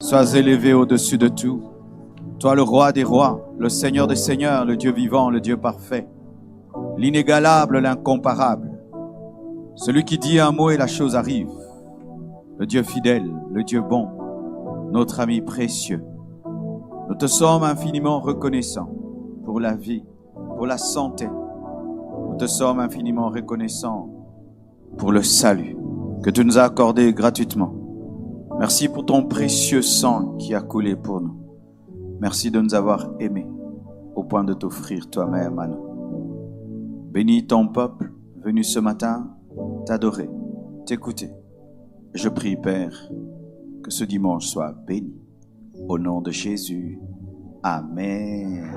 Sois élevé au-dessus de tout. Toi, le roi des rois, le Seigneur des seigneurs, le Dieu vivant, le Dieu parfait, l'inégalable, l'incomparable, celui qui dit un mot et la chose arrive, le Dieu fidèle, le Dieu bon, notre ami précieux. Nous te sommes infiniment reconnaissants pour la vie, pour la santé. Nous te sommes infiniment reconnaissants pour le salut que tu nous as accordé gratuitement. Merci pour ton précieux sang qui a coulé pour nous. Merci de nous avoir aimés au point de t'offrir toi-même à nous. Bénis ton peuple venu ce matin t'adorer, t'écouter. Je prie, Père, que ce dimanche soit béni. Au nom de Jésus. Amen.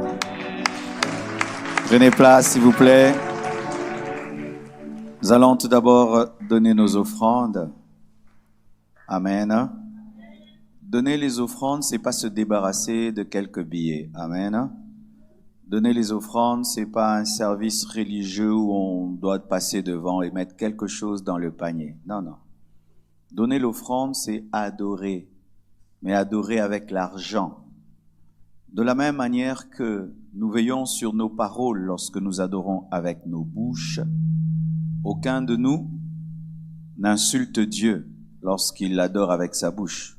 Prenez place, s'il vous plaît. Nous allons tout d'abord donner nos offrandes. Amen. Donner les offrandes, c'est pas se débarrasser de quelques billets. Amen. Donner les offrandes, c'est pas un service religieux où on doit passer devant et mettre quelque chose dans le panier. Non, non. Donner l'offrande, c'est adorer, mais adorer avec l'argent. De la même manière que nous veillons sur nos paroles lorsque nous adorons avec nos bouches, aucun de nous n'insulte Dieu lorsqu'il l'adore avec sa bouche.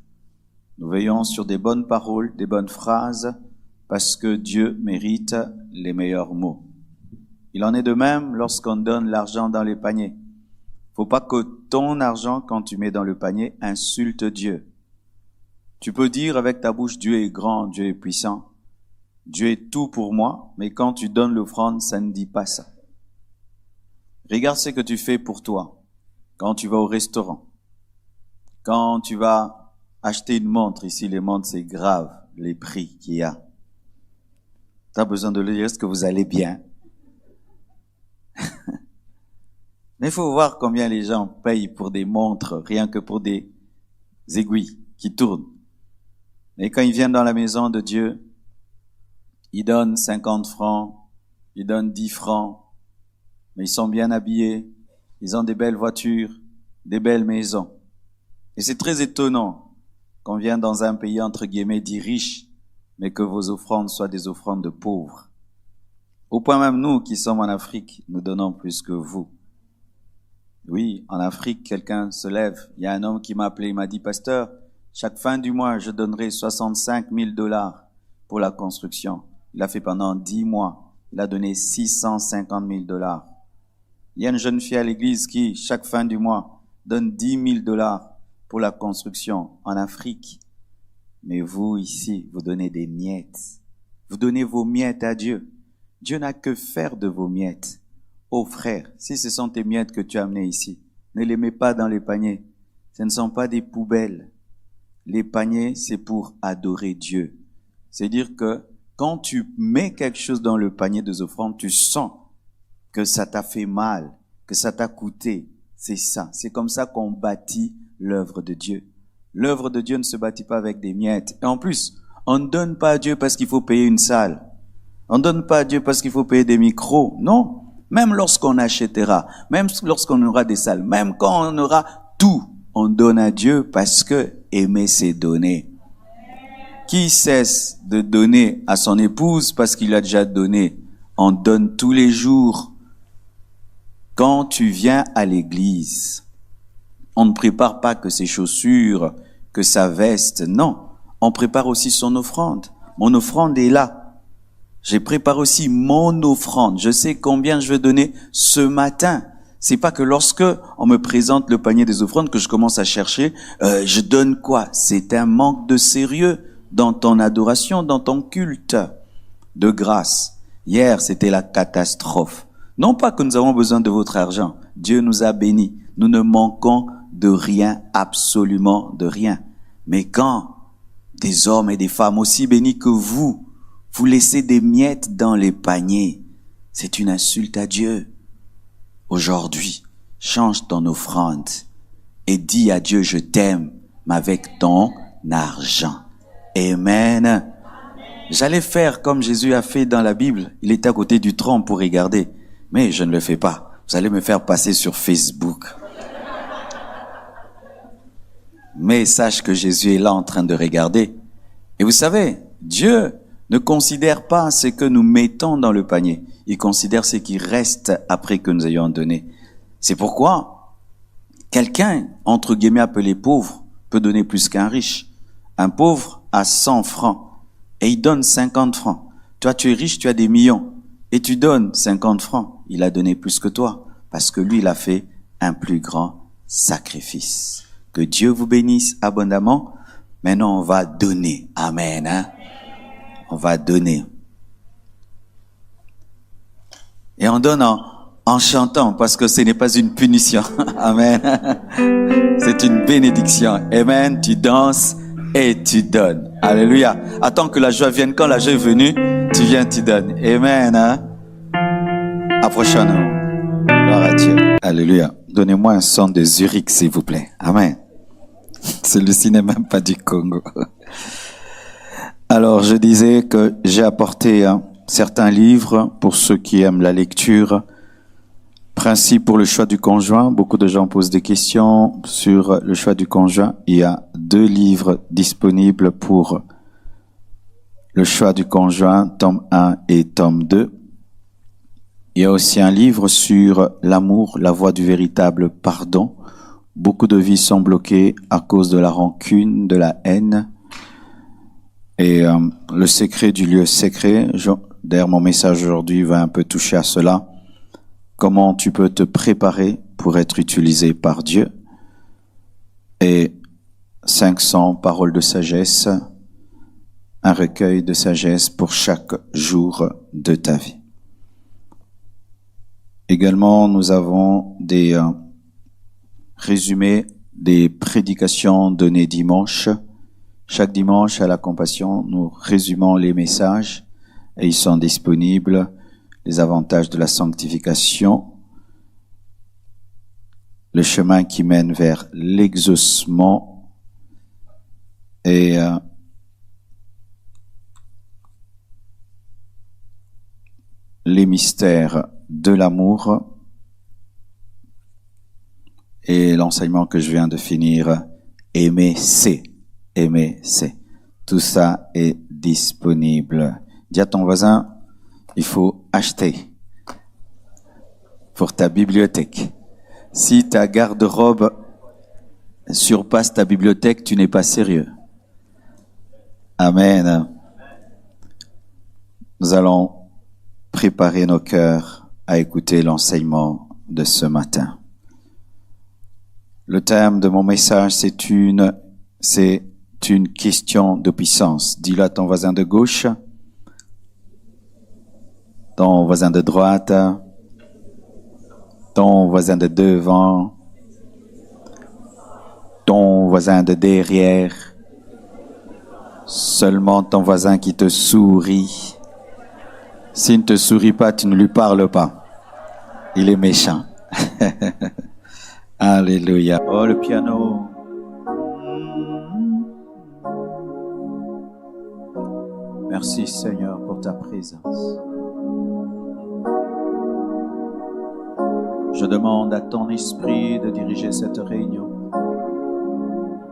Nous veillons sur des bonnes paroles, des bonnes phrases, parce que Dieu mérite les meilleurs mots. Il en est de même lorsqu'on donne l'argent dans les paniers. Faut pas que ton argent, quand tu mets dans le panier, insulte Dieu. Tu peux dire avec ta bouche, Dieu est grand, Dieu est puissant, Dieu est tout pour moi, mais quand tu donnes l'offrande, ça ne dit pas ça. Regarde ce que tu fais pour toi, quand tu vas au restaurant, quand tu vas acheter une montre, ici les montres c'est grave, les prix qu'il y a. Tu as besoin de lui dire, est-ce que vous allez bien? Mais il faut voir combien les gens payent pour des montres, rien que pour des aiguilles qui tournent. Et quand ils viennent dans la maison de Dieu, ils donnent 50 francs, ils donnent 10 francs, mais ils sont bien habillés, ils ont des belles voitures, des belles maisons. Et c'est très étonnant qu'on vienne dans un pays entre guillemets dit riche, mais que vos offrandes soient des offrandes de pauvres. Au point même nous qui sommes en Afrique, nous donnons plus que vous. Oui, en Afrique, quelqu'un se lève. Il y a un homme qui m'a appelé, il m'a dit, pasteur, chaque fin du mois, je donnerai 65 000 $ pour la construction. Il a fait pendant 10 mois. Il a donné 650 000 $. Il y a une jeune fille à l'église qui, chaque fin du mois, donne 10 000 $ pour la construction en Afrique. Mais vous, ici, vous donnez des miettes. Vous donnez vos miettes à Dieu. Dieu n'a que faire de vos miettes. Oh frère, si ce sont tes miettes que tu as amenées ici, ne les mets pas dans les paniers. Ce ne sont pas des poubelles. Les paniers, c'est pour adorer Dieu. C'est-à-dire que quand tu mets quelque chose dans le panier des offrandes, tu sens que ça t'a fait mal, que ça t'a coûté. C'est ça. C'est comme ça qu'on bâtit l'œuvre de Dieu. L'œuvre de Dieu ne se bâtit pas avec des miettes. Et en plus, on ne donne pas à Dieu parce qu'il faut payer une salle. On ne donne pas à Dieu parce qu'il faut payer des micros. Non. Même lorsqu'on achètera, même lorsqu'on aura des salles, même quand on aura tout, on donne à Dieu parce que aimer c'est donner. Qui cesse de donner à son épouse parce qu'il a déjà donné? On donne tous les jours. Quand tu viens à l'église, on ne prépare pas que ses chaussures, que sa veste, non. On prépare aussi son offrande. Mon offrande est là. J'ai préparé aussi mon offrande. Je sais combien je vais donner ce matin. C'est pas que lorsque on me présente le panier des offrandes que je commence à chercher, je donne quoi? C'est un manque de sérieux dans ton adoration, dans ton culte de grâce. Hier, c'était la catastrophe. Non pas que nous avons besoin de votre argent. Dieu nous a bénis. Nous ne manquons de rien, absolument de rien. Mais quand des hommes et des femmes aussi bénis que vous laissez des miettes dans les paniers, c'est une insulte à Dieu. Aujourd'hui, change ton offrande et dis à Dieu, je t'aime, mais avec ton argent. Amen. J'allais faire comme Jésus a fait dans la Bible. Il était à côté du trône pour regarder. Mais je ne le fais pas. Vous allez me faire passer sur Facebook. Mais sache que Jésus est là en train de regarder. Et vous savez, Dieu ne considère pas ce que nous mettons dans le panier. Il considère ce qui reste après que nous ayons donné. C'est pourquoi quelqu'un, entre guillemets appelé pauvre, peut donner plus qu'un riche. Un pauvre a 100 francs et il donne 50 francs. Toi, tu es riche, tu as des millions et tu donnes 50 francs. Il a donné plus que toi parce que lui, il a fait un plus grand sacrifice. Que Dieu vous bénisse abondamment. Maintenant, on va donner. Amen. Hein? On va donner. Et on donne en chantant parce que ce n'est pas une punition. Amen. C'est une bénédiction. Amen. Tu danses et tu donnes. Alléluia. Attends que la joie vienne. Quand la joie est venue, tu viens, tu donnes. Amen. Hein? Approchons-nous. Gloire à Dieu. Alléluia. Donnez-moi un son de Zurich, s'il vous plaît. Amen. Celui-ci n'est même pas du Congo. Alors, je disais que j'ai apporté certains livres pour ceux qui aiment la lecture. Principe pour le choix du conjoint. Beaucoup de gens posent des questions sur le choix du conjoint. Il y a 2 livres disponibles pour le choix du conjoint, tome 1 et tome 2. Il y a aussi un livre sur l'amour, la voie du véritable pardon. Beaucoup de vies sont bloquées à cause de la rancune, de la haine. Et le secret du lieu secret, d'ailleurs mon message aujourd'hui va un peu toucher à cela. Comment tu peux te préparer pour être utilisé par Dieu. Et 500 paroles de sagesse, un recueil de sagesse pour chaque jour de ta vie. Également, nous avons des résumés des prédications données dimanche. Chaque dimanche à la Compassion, nous résumons les messages et ils sont disponibles. Les avantages de la sanctification, le chemin qui mène vers l'exaucement et les mystères de l'amour et l'enseignement que je viens de finir, aimer c'est. Aimer c'est. Tout ça est disponible. Dis à ton voisin, il faut acheter pour ta bibliothèque. Si ta garde-robe surpasse ta bibliothèque, tu n'es pas sérieux. Amen. Nous allons préparer nos cœurs à écouter l'enseignement de ce matin. Le thème de mon message, c'est une question de puissance. Dis-le à ton voisin de gauche, ton voisin de droite, ton voisin de devant, ton voisin de derrière, seulement ton voisin qui te sourit. S'il ne te sourit pas, tu ne lui parles pas. Il est méchant. Alléluia. Oh, le piano. Merci Seigneur pour ta présence. Je demande à ton esprit de diriger cette réunion,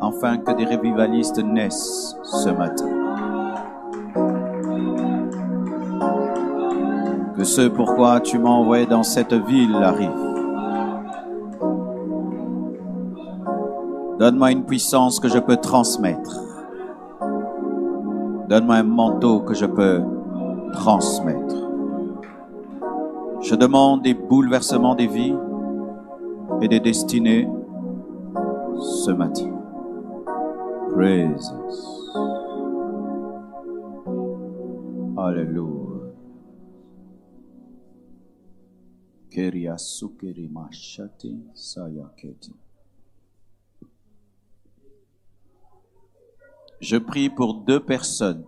afin que des revivalistes naissent ce matin. Que ce pourquoi tu m'as envoyé dans cette ville arrive. Donne-moi une puissance que je peux transmettre. Donne-moi un manteau que je peux transmettre. Je demande des bouleversements des vies et des destinées ce matin. Praise. Alléluia. Je prie pour 2 personnes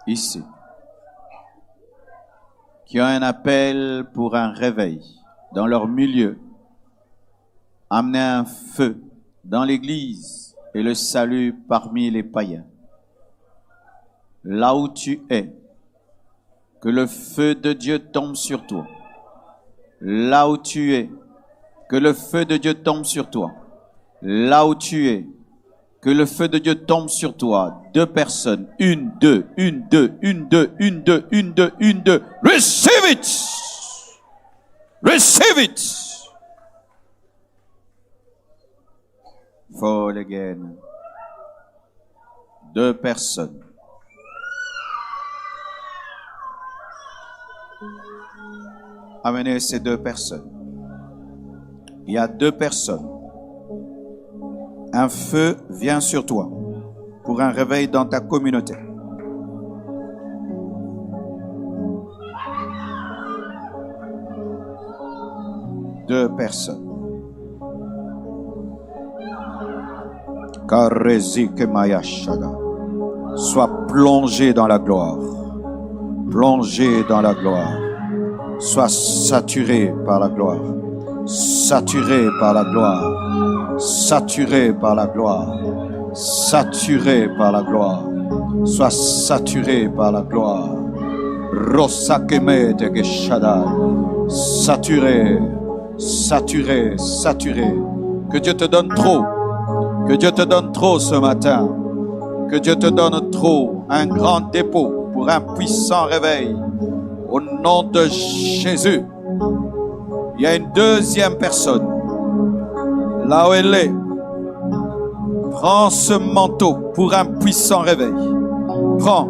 ici qui ont un appel pour un réveil dans leur milieu. Amener un feu dans l'église et le salut parmi les païens. Là où tu es, que le feu de Dieu tombe sur toi. Là où tu es, que le feu de Dieu tombe sur toi. Là où tu es, Que le feu de Dieu tombe sur toi. 2 personnes. 1, 2, 1, 2, 1, 2, 1, 2, 1, 2, 1, 2. Receive it. Receive it. Fall again. 2 personnes. Amenez ces 2 personnes. Il y a 2 personnes. Un feu vient sur toi pour un réveil dans ta communauté. Deux personnes. Sois plongé dans la gloire. Plongé dans la gloire. Sois saturé par la gloire. Saturé par la gloire. Saturé par la gloire. Saturé par la gloire. Sois saturé par la gloire. Rosakeme de Geshadai. Saturé, saturé, saturé. Que Dieu te donne trop. Que Dieu te donne trop ce matin. Que Dieu te donne trop. Un grand dépôt pour un puissant réveil. Au nom de Jésus. Il y a une deuxième personne. Là où elle est. Prends ce manteau pour un puissant réveil. Prends,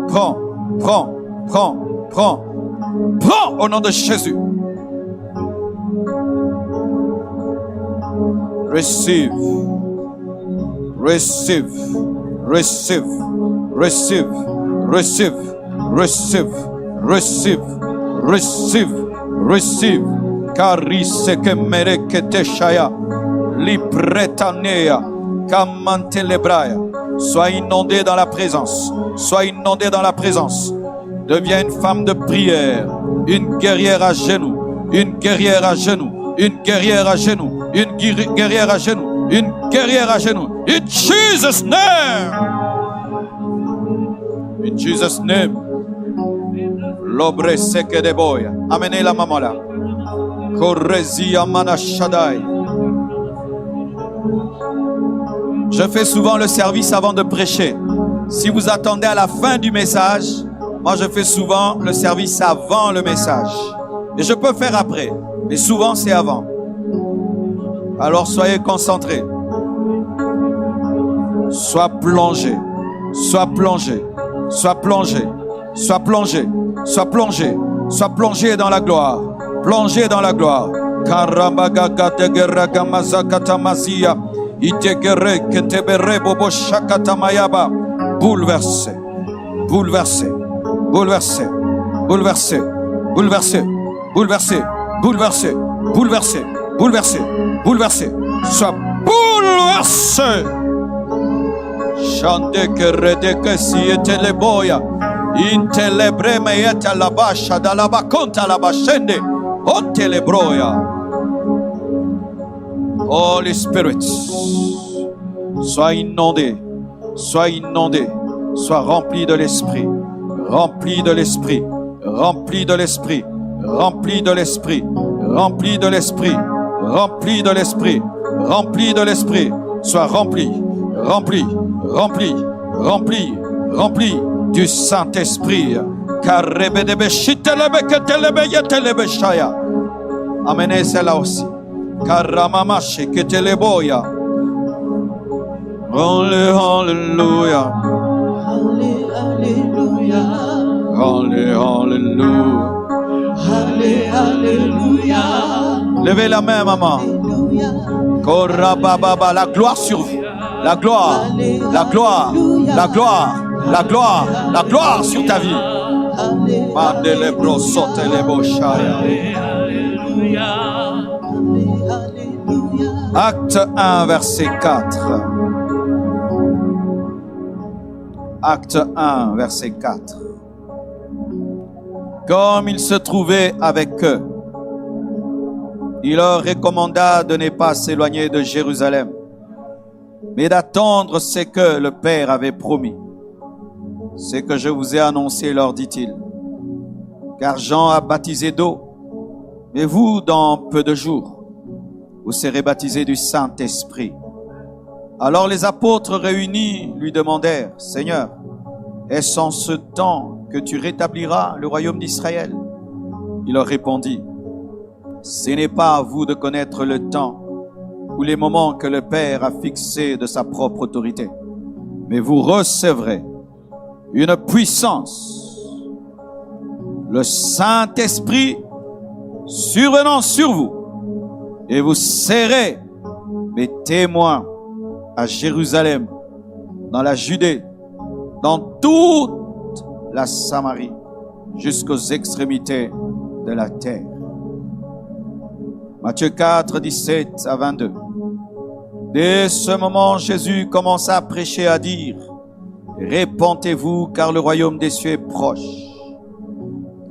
prends, prends, prends, prends. Prends au nom de Jésus. Receive. Receive. Receive. Receive. Receive. Receive. Receive. Receive. Receive. Carise que merekete shaya. Lipretanea. Kamantelebraya. Sois inondé dans la présence. Sois inondé dans la présence. Deviens une femme de prière. Une guerrière à genoux. Une guerrière à genoux. Une guerrière à genoux. Une guerrière à genoux. Une guerrière à genoux. In Jesus' name. In Jesus' name. L'obre seke de boya. Amenez la maman là. Korezia manashadai. Je fais souvent le service avant de prêcher. Si vous attendez à la fin du message, moi je fais souvent le service avant le message. Et je peux faire après, mais souvent c'est avant. Alors soyez concentrés. Sois plongé. Sois plongé. Sois plongé. Sois plongé. Sois plongé. Sois plongé dans la gloire. Plongé dans la gloire. Karambagagatageragamazakatamazia. Bouleversé, bouleversé, bouleversé, bouleversé, bouleversé, bouleversé, bouleversé, bouleversé, bouleversé, bouleversé, sois bouleversé. Chante que redeke si était le boya, intelebre me eta la basha da la baconta la bashende, onte le broya. Holy Spirit, sois inondé, sois inondé, sois rempli de l'Esprit, rempli de l'Esprit, rempli de l'Esprit, rempli de l'Esprit, rempli de l'Esprit, rempli de l'Esprit, rempli de l'Esprit, sois rempli, rempli, rempli, rempli, rempli du Saint-Esprit. Amenez celle-là aussi. Karamamashi keteleboya. Hallelujah. Hallelujah. Hallelujah. Hallelujah. Levez la main, maman. Korababa, la gloire sur vous. La gloire, la gloire, la gloire, la gloire, la gloire sur ta vie. Mandelebro sotelebo shaya. Acte 1, verset 4. Acte 1, verset 4. Comme il se trouvait avec eux, il leur recommanda de ne pas s'éloigner de Jérusalem, mais d'attendre ce que le Père avait promis. Ce que je vous ai annoncé, leur dit-il. Car Jean a baptisé d'eau, mais vous, dans peu de jours, vous serez baptisés du Saint-Esprit. Alors les apôtres réunis lui demandèrent, « Seigneur, est-ce en ce temps que tu rétabliras le royaume d'Israël ?» Il leur répondit, « Ce n'est pas à vous de connaître le temps ou les moments que le Père a fixés de sa propre autorité, mais vous recevrez une puissance, le Saint-Esprit survenant sur vous, et vous serez mes témoins à Jérusalem, dans la Judée, dans toute la Samarie, jusqu'aux extrémités de la terre. » Matthieu 4, 17 à 22. Dès ce moment, Jésus commença à prêcher, à dire, « Répentez-vous, car le royaume des cieux est proche. »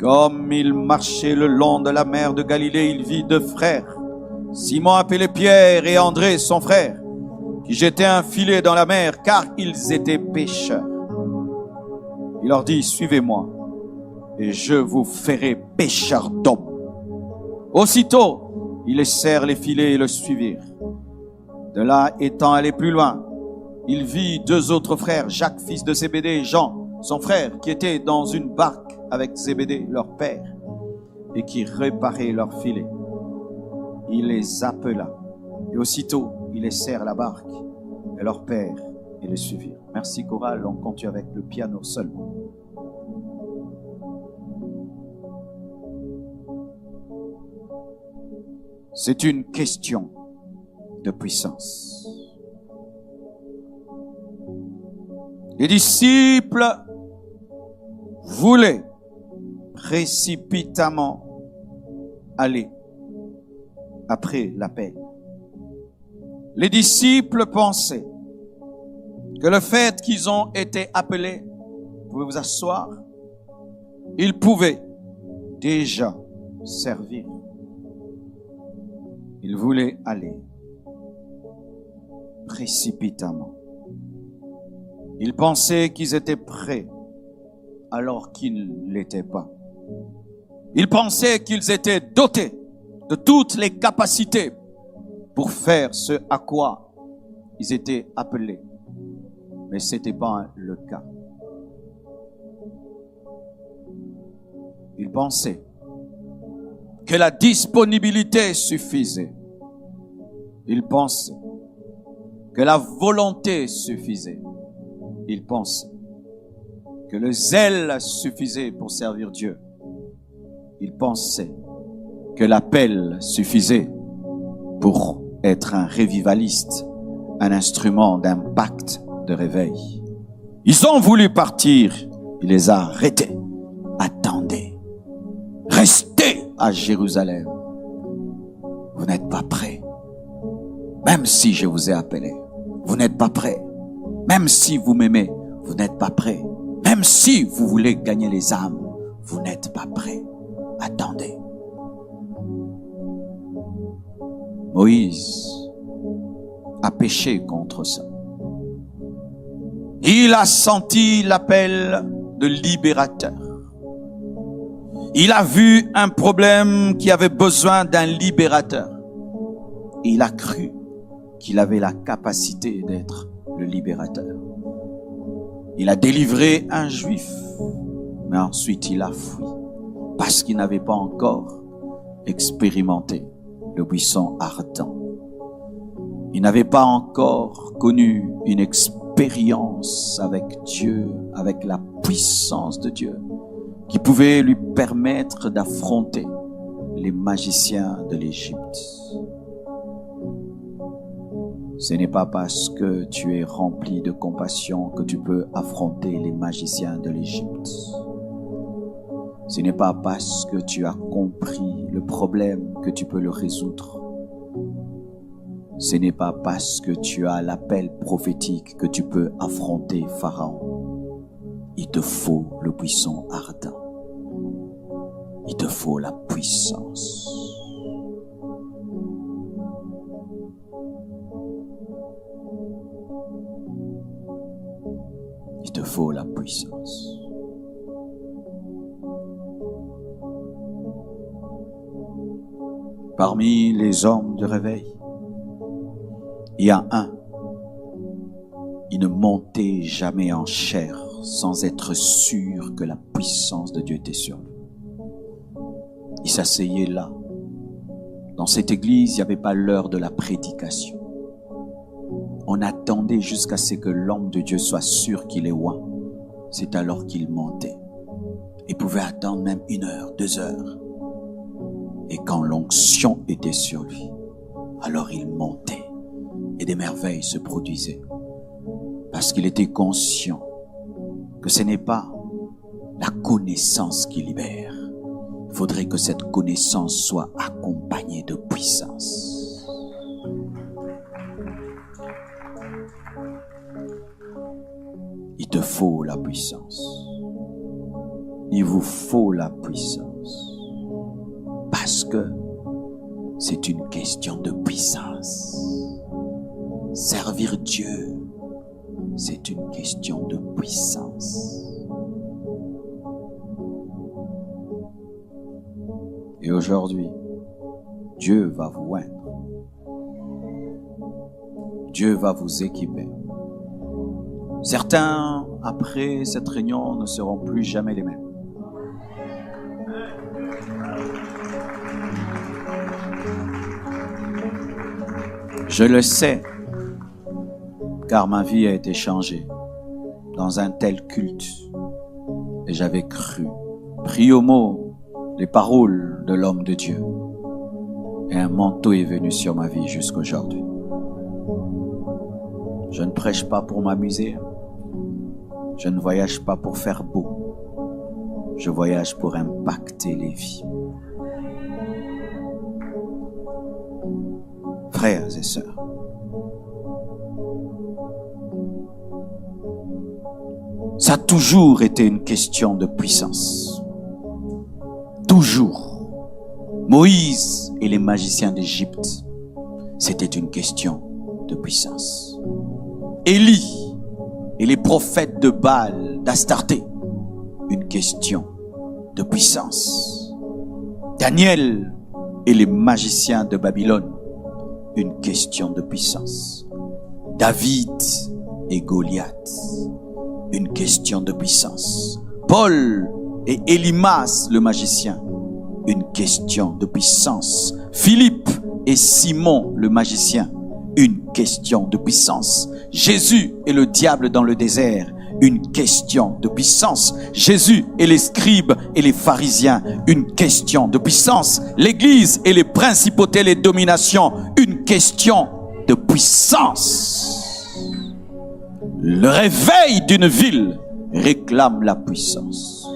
Comme il marchait le long de la mer de Galilée, il vit deux frères, Simon appelé Pierre et André son frère, qui jetaient un filet dans la mer, car ils étaient pêcheurs. Il leur dit, « Suivez-moi, et je vous ferai pêcheurs d'hommes. » Aussitôt, ils laissèrent les filets et le suivirent. De là, étant allé plus loin, il vit deux autres frères, Jacques, fils de Zébédée, et Jean, son frère, qui étaient dans une barque avec Zébédée, leur père, et qui réparaient leurs filets. Il les appela, et aussitôt, ils laissèrent la barque et leur père et les suivirent. Merci chorale, on continue avec le piano seulement. C'est une question de puissance. Les disciples voulaient précipitamment aller après l'appel. Les disciples pensaient que le fait qu'ils ont été appelés, vous pouvez vous asseoir, ils pouvaient déjà servir. Ils voulaient aller précipitamment. Ils pensaient qu'ils étaient prêts alors qu'ils ne l'étaient pas. Ils pensaient qu'ils étaient dotés de toutes les capacités pour faire ce à quoi ils étaient appelés. Mais ce n'était pas le cas. Ils pensaient que la disponibilité suffisait. Ils pensaient que la volonté suffisait. Ils pensaient que le zèle suffisait pour servir Dieu. Ils pensaient que l'appel suffisait pour être un révivaliste, un instrument d'impact, de réveil. Ils ont voulu partir, il les a arrêtés. Attendez, restez à Jérusalem. Vous n'êtes pas prêts. Même si je vous ai appelé, vous n'êtes pas prêts. Même si vous m'aimez, vous n'êtes pas prêts. Même si vous voulez gagner les âmes, vous n'êtes pas prêts. Attendez. Moïse a péché contre ça. Il a senti l'appel de libérateur. Il a vu un problème qui avait besoin d'un libérateur. Et il a cru qu'il avait la capacité d'être le libérateur. Il a délivré un juif, mais ensuite il a fui parce qu'il n'avait pas encore expérimenté le buisson ardent. Il n'avait pas encore connu une expérience avec Dieu, avec la puissance de Dieu, qui pouvait lui permettre d'affronter les magiciens de l'Égypte. Ce n'est pas parce que tu es rempli de compassion que tu peux affronter les magiciens de l'Égypte. Ce n'est pas parce que tu as compris le problème que tu peux le résoudre. Ce n'est pas parce que tu as l'appel prophétique que tu peux affronter Pharaon. Il te faut le buisson ardent. Il te faut la puissance. Il te faut la puissance. Parmi les hommes de réveil, il y a un Il ne montait jamais en chair sans être sûr que la puissance de Dieu était sur lui. Il s'asseyait là. Dans cette église, il n'y avait pas l'heure de la prédication. On attendait jusqu'à ce que l'homme de Dieu soit sûr qu'il est oint. C'est alors qu'il montait. Il pouvait attendre même 1 heure, 2 heures. Et quand l'onction était sur lui, alors il montait. Et des merveilles se produisaient. Parce qu'il était conscient que ce n'est pas la connaissance qui libère. Il faudrait que cette connaissance soit accompagnée de puissance. Il te faut la puissance. Il vous faut la puissance. Parce que c'est une question de puissance. Servir Dieu, c'est une question de puissance. Et aujourd'hui, Dieu va vous oindre. Dieu va vous équiper. Certains, après cette réunion, ne seront plus jamais les mêmes. Je le sais, car ma vie a été changée dans un tel culte. Et j'avais cru, pris au mot les paroles de l'homme de Dieu. Et un manteau est venu sur ma vie jusqu'aujourd'hui. Je ne prêche pas pour m'amuser. Je ne voyage pas pour faire beau. Je voyage pour impacter les vies. Frères et sœurs, ça a toujours été une question de puissance. Toujours. Moïse et les magiciens d'Égypte, c'était une question de puissance. Élie et les prophètes de Baal, d'Astarté, une question de puissance. Daniel et les magiciens de Babylone, une question de puissance. David et Goliath, une question de puissance. Paul et Élimas le magicien, une question de puissance. Philippe et Simon le magicien, une question de puissance. Jésus et le diable dans le désert, une question de puissance. Jésus et les scribes et les pharisiens, une question de puissance. L'Église et les principautés, les dominations, une question de puissance. Le réveil d'une ville réclame la puissance.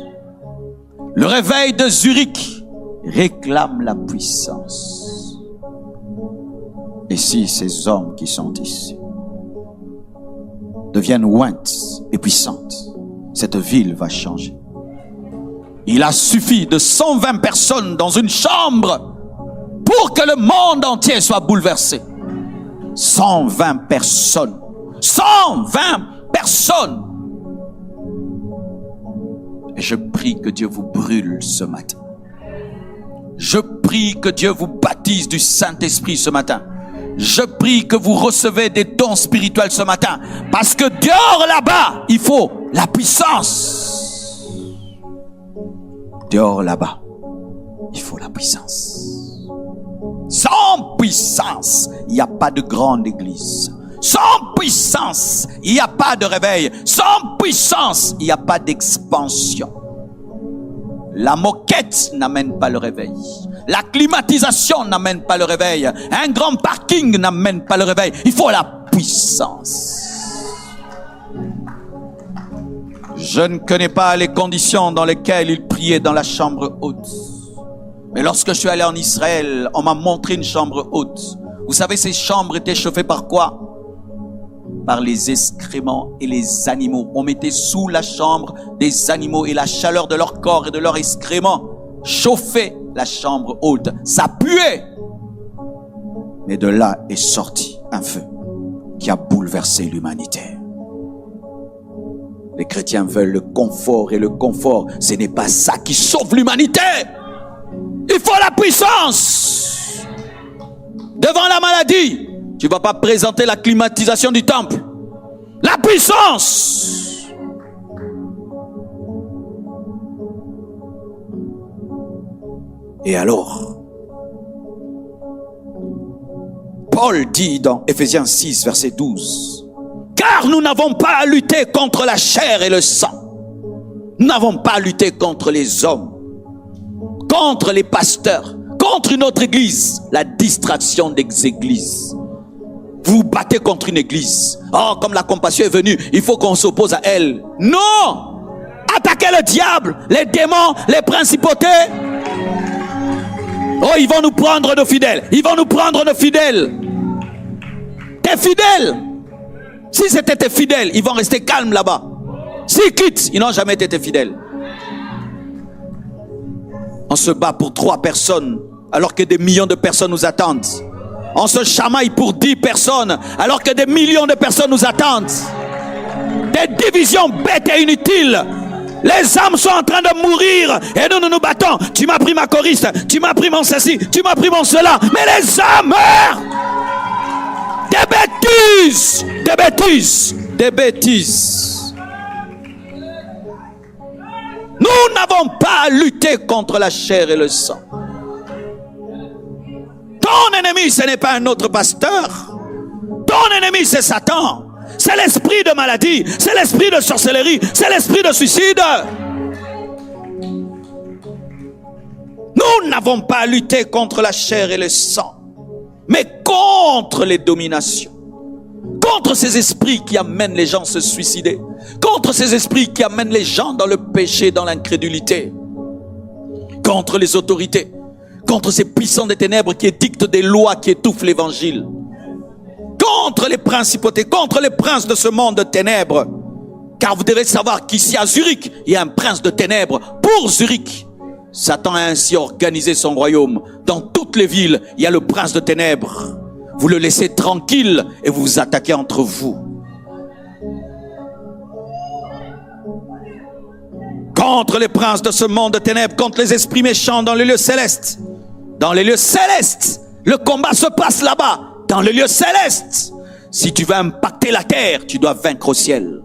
Le réveil de Zurich réclame la puissance. Et si ces hommes qui sont ici deviennent ointes et puissantes, cette ville va changer. Il a suffi de 120 personnes dans une chambre pour que le monde entier soit bouleversé. 120 personnes. 120 personnes. Et je prie que Dieu vous brûle ce matin. Je prie que Dieu vous baptise du Saint-Esprit ce matin. Je prie que vous recevez des dons spirituels ce matin. Parce que dehors là-bas, il faut la puissance. Dehors là-bas, il faut la puissance. Sans puissance, il n'y a pas de grande église. Sans puissance, il n'y a pas de réveil. Sans puissance, il n'y a pas d'expansion. La moquette n'amène pas le réveil. La climatisation n'amène pas le réveil. Un grand parking n'amène pas le réveil. Il faut la puissance. Je ne connais pas les conditions dans lesquelles il priait dans la chambre haute. Mais lorsque je suis allé en Israël, on m'a montré une chambre haute. Vous savez, ces chambres étaient chauffées par quoi? Par les excréments et les animaux. On mettait sous la chambre des animaux et la chaleur de leur corps et de leurs excréments chauffait la chambre haute. Ça puait. Mais de là est sorti un feu qui a bouleversé l'humanité. Les chrétiens veulent le confort et le confort, ce n'est pas ça qui sauve l'humanité. Il faut la puissance. Devant la maladie, tu ne vas pas présenter la climatisation du temple. La puissance. Et alors, Paul dit dans Ephésiens 6, verset 12, « Car nous n'avons pas à lutter contre la chair et le sang. Nous n'avons pas à lutter contre les hommes, contre les pasteurs, contre une autre église. » La distraction des églises. Vous vous battez contre une église. Oh, comme la compassion est venue, il faut qu'on s'oppose à elle. Non! Attaquez le diable, les démons, les principautés. Oh, ils vont nous prendre nos fidèles. Ils vont nous prendre nos fidèles. Tes fidèles. Si c'était tes fidèles, ils vont rester calmes là-bas. S'ils quittent, ils n'ont jamais été tes fidèles. On se bat pour 3 personnes, alors que des millions de personnes nous attendent. On se chamaille pour 10 personnes, alors que des millions de personnes nous attendent. Des divisions bêtes et inutiles. Les âmes sont en train de mourir et nous nous battons. Tu m'as pris ma choriste, tu m'as pris mon ceci, tu m'as pris mon cela. Mais les âmes meurent. Des bêtises, des bêtises, des bêtises. Nous n'avons pas à lutter contre la chair et le sang. Ton ennemi, ce n'est pas un autre pasteur. Ton ennemi, c'est Satan. C'est l'esprit de maladie, c'est l'esprit de sorcellerie, c'est l'esprit de suicide. Nous n'avons pas à lutter contre la chair et le sang, mais contre les dominations, contre ces esprits qui amènent les gens à se suicider, contre ces esprits qui amènent les gens dans le péché, dans l'incrédulité, contre les autorités, contre ces puissants des ténèbres qui édictent des lois qui étouffent l'évangile, contre les principautés, contre les princes de ce monde de ténèbres. Car vous devez savoir qu'ici à Zurich, il y a un prince de ténèbres. Pour Zurich, Satan a ainsi organisé son royaume. Dans toutes les villes, il y a le prince de ténèbres. Vous le laissez tranquille et vous vous attaquez entre vous. Contre les princes de ce monde de ténèbres, contre les esprits méchants dans les lieux célestes. Dans les lieux célestes, le combat se passe là-bas. Dans le lieu céleste. Si tu veux impacter la terre, tu dois vaincre au ciel.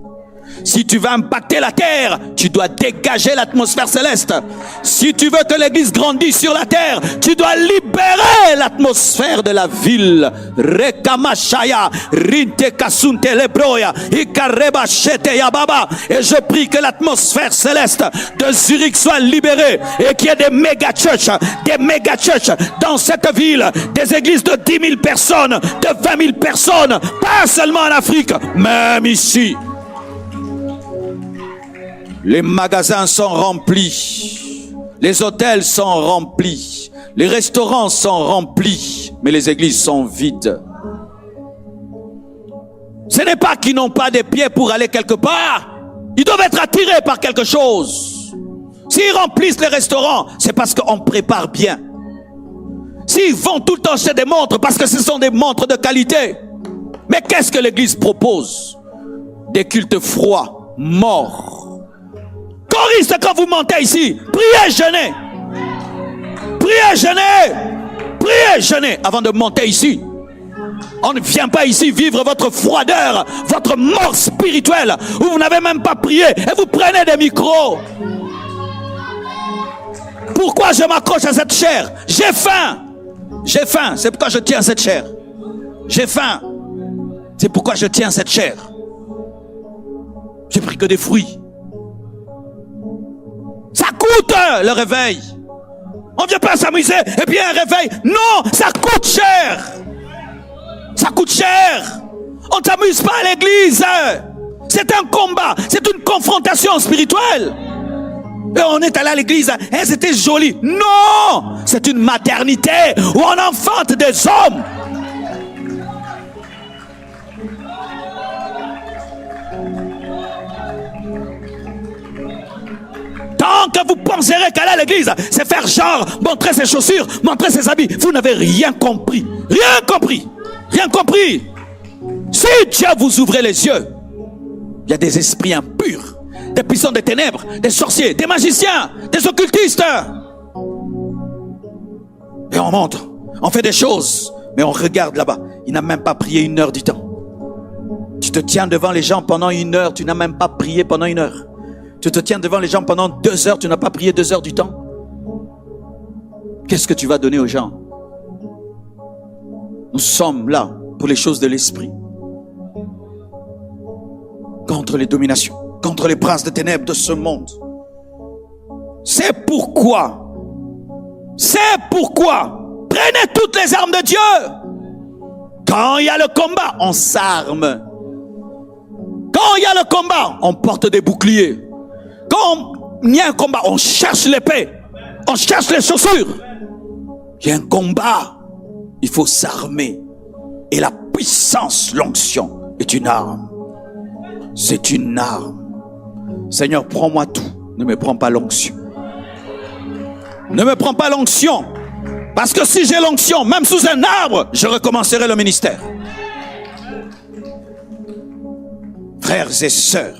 Si tu veux impacter la terre, tu dois dégager l'atmosphère céleste. Si tu veux que l'église grandisse sur la terre, tu dois libérer l'atmosphère de la ville. Rekamashaya, Rinte Kasunte Lebroya, Ikareba Shete Yababa. Et je prie que l'atmosphère céleste de Zurich soit libérée et qu'il y ait des méga churches dans cette ville, des églises de 10 000 personnes, de 20 000 personnes, pas seulement en Afrique, même ici. Les magasins sont remplis, les hôtels sont remplis, les restaurants sont remplis, mais les églises sont vides. Ce n'est pas qu'ils n'ont pas des pieds pour aller quelque part, ils doivent être attirés par quelque chose. S'ils remplissent les restaurants, c'est parce qu'on prépare bien. S'ils vont tout le temps chez des montres, parce que ce sont des montres de qualité. Mais qu'est-ce que l'église propose? Des cultes froids, morts. Choristes, quand vous montez ici, priez, jeûnez. Priez, jeûnez. Priez, jeûnez avant de monter ici. On ne vient pas ici vivre votre froideur, votre mort spirituelle, où vous n'avez même pas prié et vous prenez des micros. Pourquoi je m'accroche à cette chair? J'ai faim. J'ai faim, c'est pourquoi je tiens à cette chair. J'ai faim. C'est pourquoi je tiens à cette chair. J'ai pris que des fruits. Ça coûte le réveil. On ne vient pas s'amuser et puis un réveil. Non, ça coûte cher. Ça coûte cher. On ne s'amuse pas à l'église. C'est un combat, c'est une confrontation spirituelle. Et on est allé à l'église et c'était joli. Non, c'est une maternité où on enfante des hommes. Tant que vous penserez qu'aller à l'église, c'est faire genre, montrer ses chaussures, montrer ses habits, vous n'avez rien compris. Rien compris. Rien compris. Si Dieu vous ouvrait les yeux, il y a des esprits impurs, des puissants des ténèbres, des sorciers, des magiciens, des occultistes. Et on monte, on fait des choses, mais on regarde là-bas. Il n'a même pas prié 1 heure du temps. Tu Tu te tiens devant les gens pendant 1 heure, tu n'as même pas prié pendant 1 heure. Tu te tiens devant les gens pendant 2 heures, tu n'as pas prié 2 heures du temps. Qu'est-ce que tu vas donner aux gens? Nous sommes là pour les choses de l'esprit. Contre les dominations, contre les princes de ténèbres de ce monde. C'est pourquoi, prenez toutes les armes de Dieu. Quand il y a le combat, on s'arme. Quand il y a le combat, on porte des boucliers. Quand il y a un combat, on cherche l'épée. On cherche les chaussures. Il y a un combat. Il faut s'armer. Et la puissance, l'onction, est une arme. C'est une arme. Seigneur, prends-moi tout. Ne me prends pas l'onction. Ne me prends pas l'onction. Parce que si j'ai l'onction, même sous un arbre, je recommencerai le ministère. Frères et sœurs,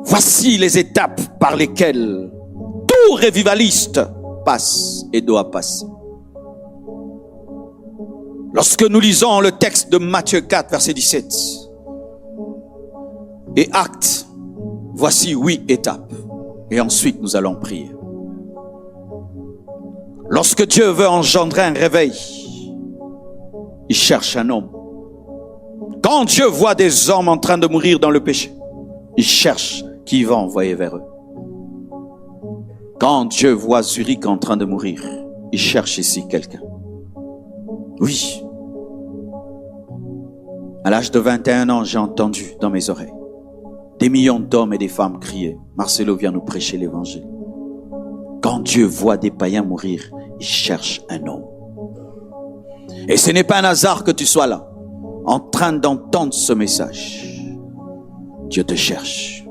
voici les étapes par lesquelles tout revivaliste passe et doit passer. Lorsque nous lisons le texte de Matthieu 4, verset 17 et Actes, voici 8 étapes. Et ensuite, nous allons prier. Lorsque Dieu veut engendrer un réveil, il cherche un homme. Quand Dieu voit des hommes en train de mourir dans le péché, il cherche qui va envoyer vers eux. Quand Dieu voit Zurich en train de mourir, il cherche ici quelqu'un. Oui. À l'âge de 21 ans, j'ai entendu dans mes oreilles des millions d'hommes et des femmes crier, Marcelo vient nous prêcher l'évangile. Quand Dieu voit des païens mourir, il cherche un homme. Et ce n'est pas un hasard que tu sois là, en train d'entendre ce message. Dieu te cherche.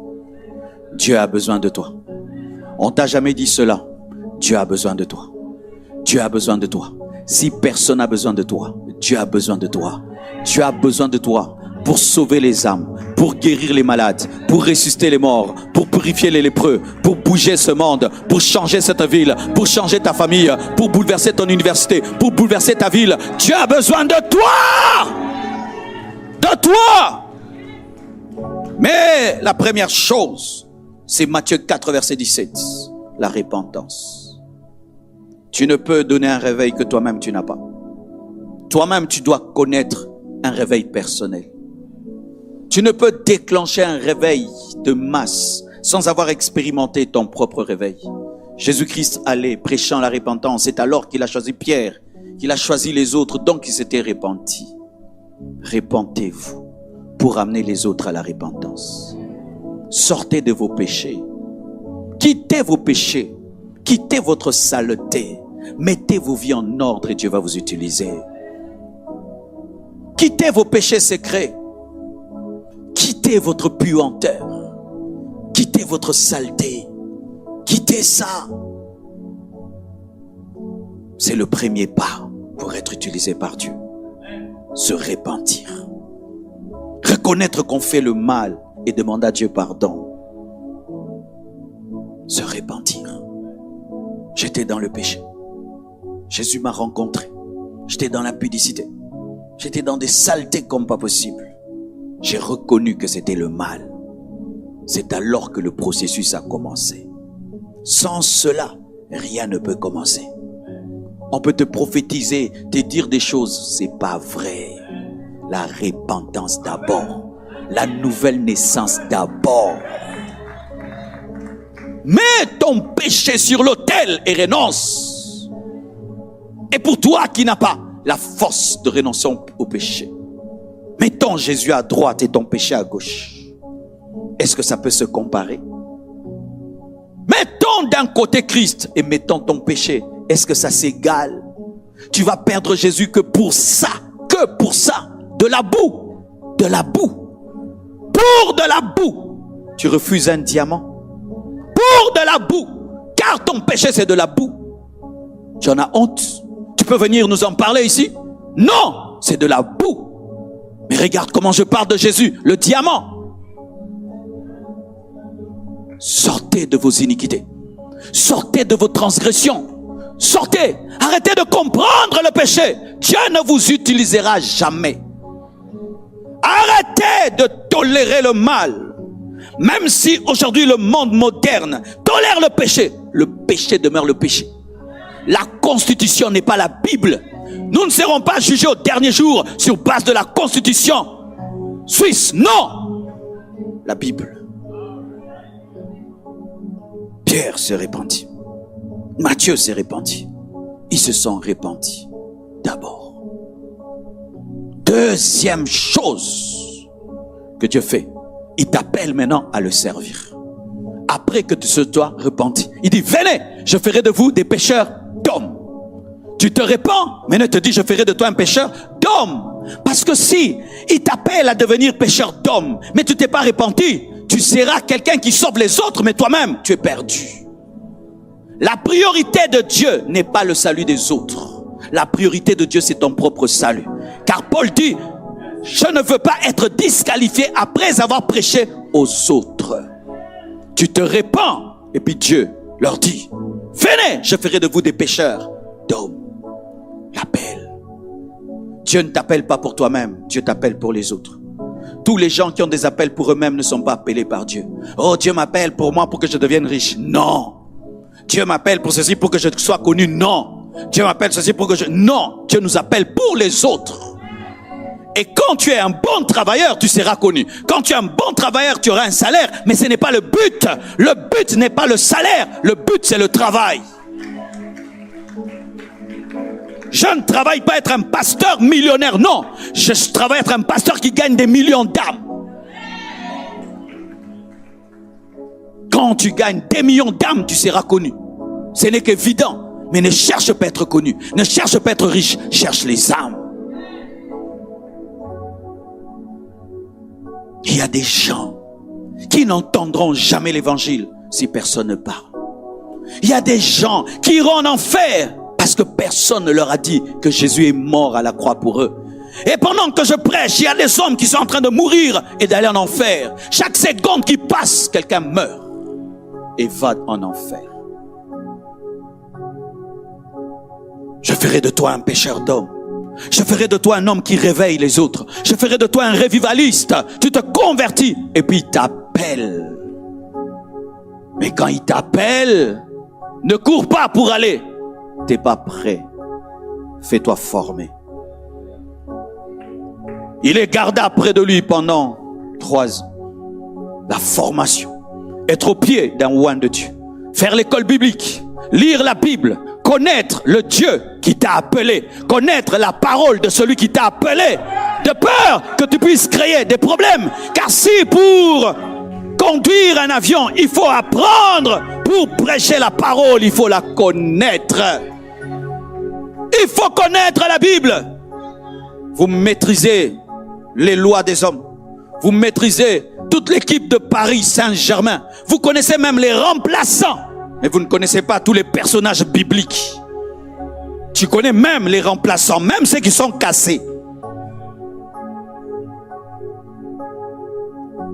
Dieu a besoin de toi. On t'a jamais dit cela. Dieu a besoin de toi. Dieu a besoin de toi. Si personne n'a besoin de toi, Dieu a besoin de toi. Dieu a besoin de toi pour sauver les âmes, pour guérir les malades, pour ressusciter les morts, pour purifier les lépreux, pour bouger ce monde, pour changer cette ville, pour changer ta famille, pour bouleverser ton université, pour bouleverser ta ville. Dieu a besoin de toi! De toi! Mais la première chose, c'est Matthieu 4, verset 17, la repentance. Tu ne peux donner un réveil que toi-même tu n'as pas. Toi-même tu dois connaître un réveil personnel. Tu ne peux déclencher un réveil de masse sans avoir expérimenté ton propre réveil. Jésus-Christ allait prêchant la repentance. C'est alors qu'il a choisi Pierre, qu'il a choisi les autres, donc il s'était repenti. Repentez-vous pour amener les autres à la repentance. Sortez de vos péchés. Quittez vos péchés. Quittez votre saleté. Mettez vos vies en ordre et Dieu va vous utiliser. Quittez vos péchés secrets. Quittez votre puanteur. Quittez votre saleté. Quittez ça. C'est le premier pas pour être utilisé par Dieu. Se repentir. Reconnaître qu'on fait le mal et demander à Dieu pardon. Se repentir. J'étais dans le péché. Jésus m'a rencontré. J'étais dans l'impudicité. J'étais dans des saletés comme pas possible. J'ai reconnu que c'était le mal. C'est alors que le processus a commencé. Sans cela, rien ne peut commencer. On peut te prophétiser, te dire des choses, c'est pas vrai. La repentance d'abord. La nouvelle naissance d'abord. Mets ton péché sur l'autel et renonce. Et pour toi qui n'as pas la force de renoncer au péché, mettons Jésus à droite et ton péché à gauche. Est-ce que ça peut se comparer? Mettons d'un côté Christ et mettons ton péché. Est-ce que ça s'égale? Tu vas perdre Jésus que pour ça. De la boue. De la boue. Pour de la boue. Tu refuses un diamant. Pour de la boue. Car ton péché c'est de la boue. Tu en as honte? Tu peux venir nous en parler ici? Non, c'est de la boue. Mais regarde comment je parle de Jésus, le diamant. Sortez de vos iniquités. Sortez de vos transgressions. Sortez. Arrêtez de comprendre le péché. Dieu ne vous utilisera jamais. Arrêtez de tolérer le mal. Même si aujourd'hui le monde moderne tolère le péché demeure le péché. La Constitution n'est pas la Bible. Nous ne serons pas jugés au dernier jour sur base de la Constitution suisse. Non. La Bible. Pierre s'est répandit. Matthieu s'est répandu. Ils se sont répandus d'abord. Deuxième chose que Dieu fait, il t'appelle maintenant à le servir. Après que tu se sois repenti, il dit, venez, je ferai de vous des pêcheurs d'hommes. Tu te répands, maintenant il te dit, je ferai de toi un pêcheur d'hommes. Parce que si il t'appelle à devenir pêcheur d'hommes, mais tu t'es pas repenti, tu seras quelqu'un qui sauve les autres, mais toi-même, tu es perdu. La priorité de Dieu n'est pas le salut des autres. La priorité de Dieu, c'est ton propre salut. Car Paul dit, je ne veux pas être disqualifié après avoir prêché aux autres. Tu te répands, et puis Dieu leur dit, venez, je ferai de vous des pêcheurs d'hommes. L'appel. Dieu ne t'appelle pas pour toi-même, Dieu t'appelle pour les autres. Tous les gens qui ont des appels pour eux-mêmes ne sont pas appelés par Dieu. Oh, Dieu m'appelle pour moi pour que je devienne riche. Non. Dieu m'appelle pour ceci pour que je sois connu. Non. Dieu m'appelle ceci pour que je... Non. Dieu nous appelle pour les autres. Et quand tu es un bon travailleur, tu seras connu. Quand tu es un bon travailleur, tu auras un salaire. Mais ce n'est pas le but. Le but n'est pas le salaire. Le but, c'est le travail. Je ne travaille pas être un pasteur millionnaire. Non. Je travaille être un pasteur qui gagne des millions d'âmes. Quand tu gagnes des millions d'âmes, tu seras connu. Ce n'est qu'évident. Mais ne cherche pas à être connu. Ne cherche pas à être riche. Cherche les âmes. Il y a des gens qui n'entendront jamais l'évangile si personne ne parle. Il y a des gens qui iront en enfer parce que personne ne leur a dit que Jésus est mort à la croix pour eux. Et pendant que je prêche, il y a des hommes qui sont en train de mourir et d'aller en enfer. Chaque seconde qui passe, quelqu'un meurt et va en enfer. Je ferai de toi un pêcheur d'hommes. Je ferai de toi un homme qui réveille les autres. Je ferai de toi un révivaliste. Tu te convertis et puis il t'appelle. Mais quand il t'appelle, ne cours pas pour aller. T'es pas prêt. Fais-toi former. Il est gardé près de lui pendant 3 ans. La formation. Être au pied d'un oint de Dieu. Faire l'école biblique. Lire la Bible. Connaître le Dieu qui t'a appelé. Connaître la parole de celui qui t'a appelé. De peur que tu puisses créer des problèmes. Car si pour conduire un avion, il faut apprendre. Pour prêcher la parole, il faut la connaître. Il faut connaître la Bible. Vous maîtrisez les lois des hommes. Vous maîtrisez toute l'équipe de Paris Saint-Germain. Vous connaissez même les remplaçants. Mais vous ne connaissez pas tous les personnages bibliques. Tu connais même les remplaçants, même ceux qui sont cassés.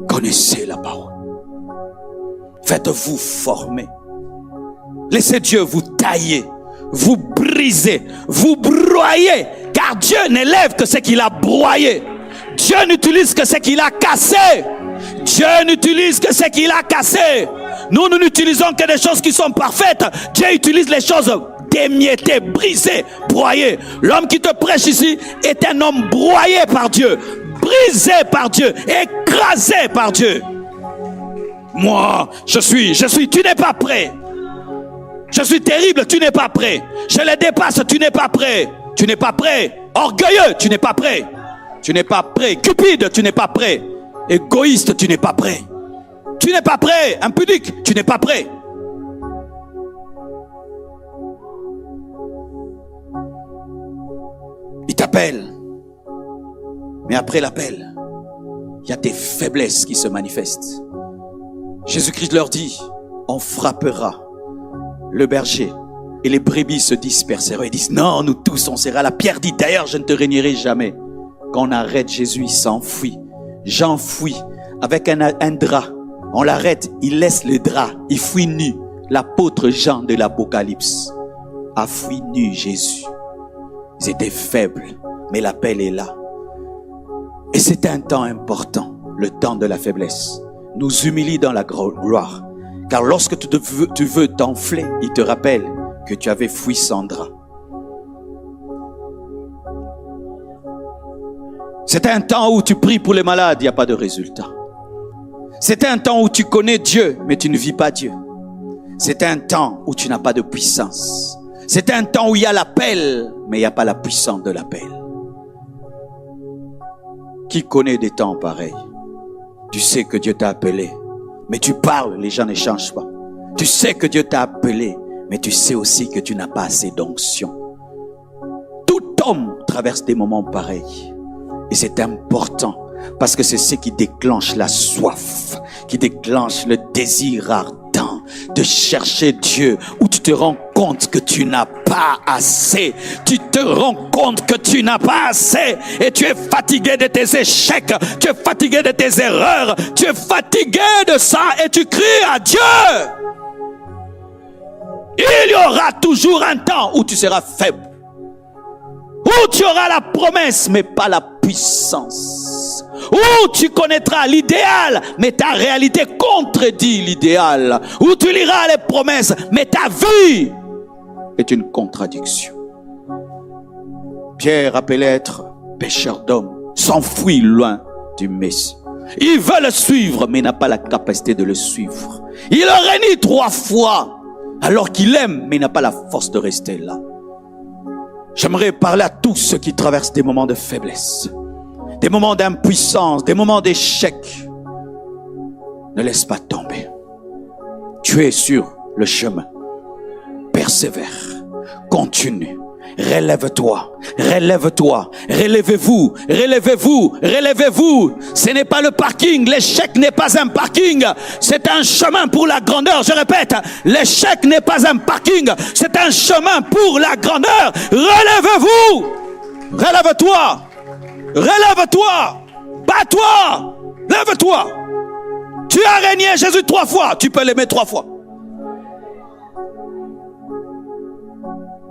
Connaissez la parole. Faites-vous former. Laissez Dieu vous tailler, vous briser, vous broyer. Car Dieu n'élève que ce qu'il a broyé. Dieu n'utilise que ce qu'il a cassé. Dieu n'utilise que ce qu'il a cassé. Nous n'utilisons que des choses qui sont parfaites. Dieu utilise les choses démiettées, brisées, broyées. L'homme qui te prêche ici est un homme broyé par Dieu, brisé par Dieu, écrasé par Dieu. Moi, je suis, tu n'es pas prêt. Je suis terrible, tu n'es pas prêt. Je les dépasse, tu n'es pas prêt. Tu n'es pas prêt. Orgueilleux, tu n'es pas prêt. Tu n'es pas prêt. Cupide, tu n'es pas prêt. Égoïste, tu n'es pas prêt. Tu n'es pas prêt. Impudique, tu n'es pas prêt. Il t'appelle. Mais après l'appel, il y a des faiblesses qui se manifestent. Jésus-Christ leur dit, on frappera le berger et les brebis se disperseront. Ils disent, non, nous tous, on sera la pierre dit, d'ailleurs, je ne te régnerai jamais. Quand on arrête Jésus, il s'enfuit. Jean fuit avec un drap. On l'arrête, il laisse le drap, il fuit nu. L'apôtre Jean de l'Apocalypse a fui nu Jésus. Ils étaient faibles, mais l'appel est là. Et c'est un temps important, le temps de la faiblesse. Nous humilie dans la gloire. Car lorsque tu veux t'enfler, il te rappelle que tu avais fui Sandra. C'est un temps où tu pries pour les malades, il n'y a pas de résultat. C'est un temps où tu connais Dieu, mais tu ne vis pas Dieu. C'est un temps où tu n'as pas de puissance. C'est un temps où il y a l'appel, mais il n'y a pas la puissance de l'appel. Qui connaît des temps pareils? Tu sais que Dieu t'a appelé, mais tu parles, les gens ne changent pas. Tu sais que Dieu t'a appelé, mais tu sais aussi que tu n'as pas assez d'onction. Tout homme traverse des moments pareils. Et c'est important, parce que c'est ce qui déclenche la soif, qui déclenche le désir ardent de chercher Dieu, où tu te rends compte que tu n'as pas assez. Tu te rends compte que tu n'as pas assez et tu es fatigué de tes échecs, tu es fatigué de tes erreurs, tu es fatigué de ça et tu cries à Dieu. Il y aura toujours un temps où tu seras faible, où tu auras la promesse mais pas la puissance, où tu connaîtras l'idéal mais ta réalité contredit l'idéal, où tu liras les promesses mais ta vie est une contradiction. Pierre appelait être pécheur d'hommes, s'enfuit loin du Messie. Il veut le suivre mais n'a pas la capacité de le suivre. Il le renie 3 fois alors qu'il aime mais n'a pas la force de rester là. J'aimerais parler à tous ceux qui traversent des moments de faiblesse, des moments d'impuissance, des moments d'échec. Ne laisse pas tomber. Tu es sur le chemin. Persévère. Continue. Relève-toi. Relève-toi. Relèvez-vous. Relèvez-vous. Relèvez-vous. Ce n'est pas le parking. L'échec n'est pas un parking. C'est un chemin pour la grandeur. Je répète. L'échec n'est pas un parking. C'est un chemin pour la grandeur. Relèvez-vous. Relève-toi. Relève-toi. Bats-toi. Lève-toi. Tu as régné Jésus 3 fois. Tu peux l'aimer 3 fois.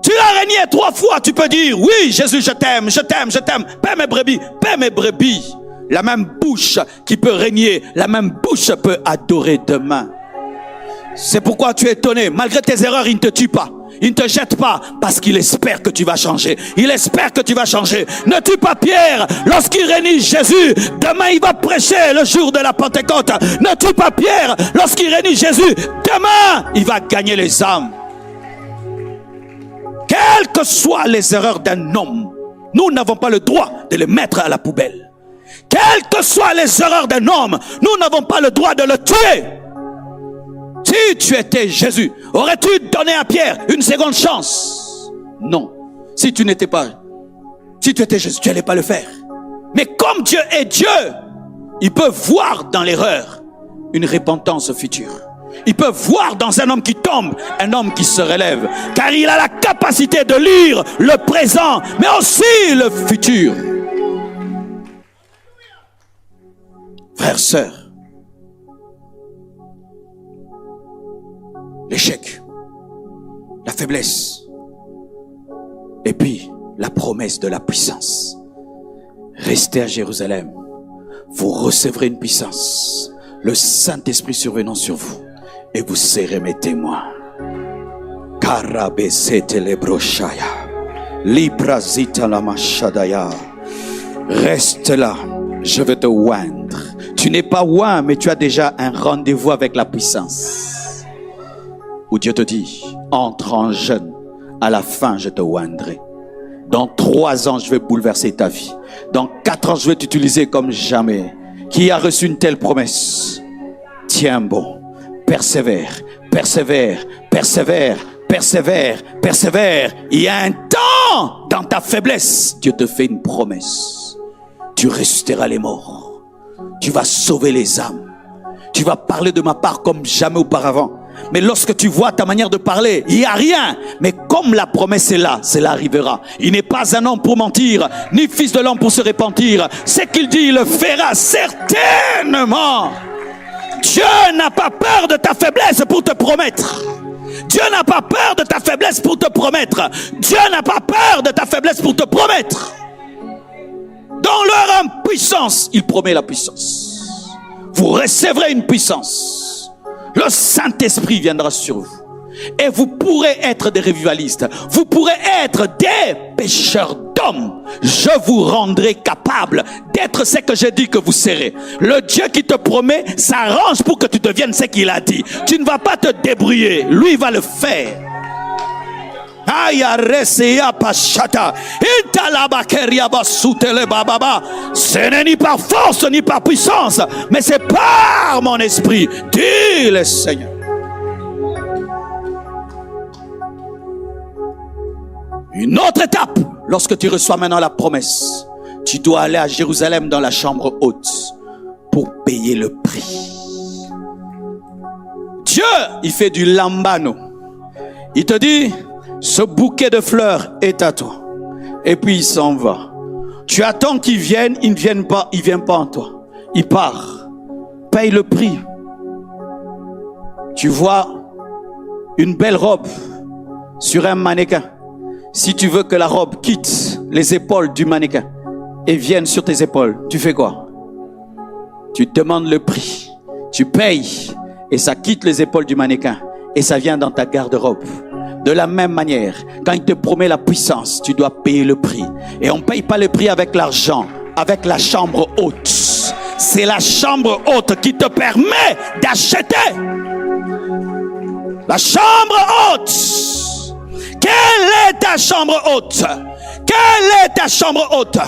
Tu as régné 3 fois, tu peux dire, oui, Jésus, je t'aime, je t'aime, je t'aime. Paix mes brebis, paix mes brebis. La même bouche qui peut régner, la même bouche peut adorer demain. C'est pourquoi tu es étonné. Malgré tes erreurs, il ne te tue pas. Il ne te jette pas parce qu'il espère que tu vas changer. Il espère que tu vas changer. Ne tue pas Pierre lorsqu'il renie Jésus. Demain, il va prêcher le jour de la Pentecôte. Ne tue pas Pierre lorsqu'il renie Jésus. Demain, il va gagner les âmes. Quelles que soient les erreurs d'un homme, nous n'avons pas le droit de les mettre à la poubelle. Quelles que soient les erreurs d'un homme, nous n'avons pas le droit de le tuer. Si tu étais Jésus, aurais-tu donné à Pierre une seconde chance? Non. Si tu n'étais pas, si tu étais Jésus, tu n'allais pas le faire. Mais comme Dieu est Dieu, il peut voir dans l'erreur une repentance future. Il peut voir dans un homme qui tombe, un homme qui se relève. Car il a la capacité de lire le présent, mais aussi le futur. Frères, sœurs, l'échec, la faiblesse, et puis la promesse de la puissance. Restez à Jérusalem, vous recevrez une puissance, le Saint-Esprit survenant sur vous. Et vous serez mes témoins. Karabesete lebroshaya. Librazita la machadaya. Reste là. Je vais te oindre. Tu n'es pas oint, mais tu as déjà un rendez-vous avec la puissance. Où Dieu te dit, entre en jeûne. À la fin, je te oindrai. Dans 3 ans, je vais bouleverser ta vie. Dans 4 ans, je vais t'utiliser comme jamais. Qui a reçu une telle promesse? Tiens bon. Persévère, persévère, persévère, persévère, persévère. Il y a un temps dans ta faiblesse. Dieu te fait une promesse. Tu ressusciteras les morts. Tu vas sauver les âmes. Tu vas parler de ma part comme jamais auparavant. Mais lorsque tu vois ta manière de parler, il n'y a rien. Mais comme la promesse est là, cela arrivera. Il n'est pas un homme pour mentir, ni fils de l'homme pour se repentir. Ce qu'il dit, il le fera certainement. Dieu n'a pas peur de ta faiblesse pour te promettre. Dieu n'a pas peur de ta faiblesse pour te promettre. Dieu n'a pas peur de ta faiblesse pour te promettre. Dans leur impuissance, il promet la puissance. Vous recevrez une puissance. Le Saint-Esprit viendra sur vous. Et vous pourrez être des revivalistes. Vous pourrez être des pêcheurs d'hommes. Je vous rendrai capable d'être ce que j'ai dit que vous serez. Le Dieu qui te promet s'arrange pour que tu deviennes ce qu'il a dit. Tu ne vas pas te débrouiller. Lui va le faire. Ce n'est ni par force ni par puissance, mais c'est par mon esprit, dit le Seigneur. Une autre étape, lorsque tu reçois maintenant la promesse, tu dois aller à Jérusalem dans la chambre haute pour payer le prix. Dieu, il fait du lambano. Il te dit, ce bouquet de fleurs est à toi. Et puis il s'en va. Tu attends qu'il vienne, il ne vient pas, il vient pas en toi. Il part. Paye le prix. Tu vois une belle robe sur un mannequin. Si tu veux que la robe quitte les épaules du mannequin et vienne sur tes épaules, tu fais quoi? Tu demandes le prix, tu payes et ça quitte les épaules du mannequin et ça vient dans ta garde-robe. De la même manière, quand il te promet la puissance, tu dois payer le prix. Et on ne paye pas le prix avec l'argent, avec la chambre haute. C'est la chambre haute qui te permet d'acheter. La chambre haute. Quelle est ta chambre haute? Quelle est ta chambre haute?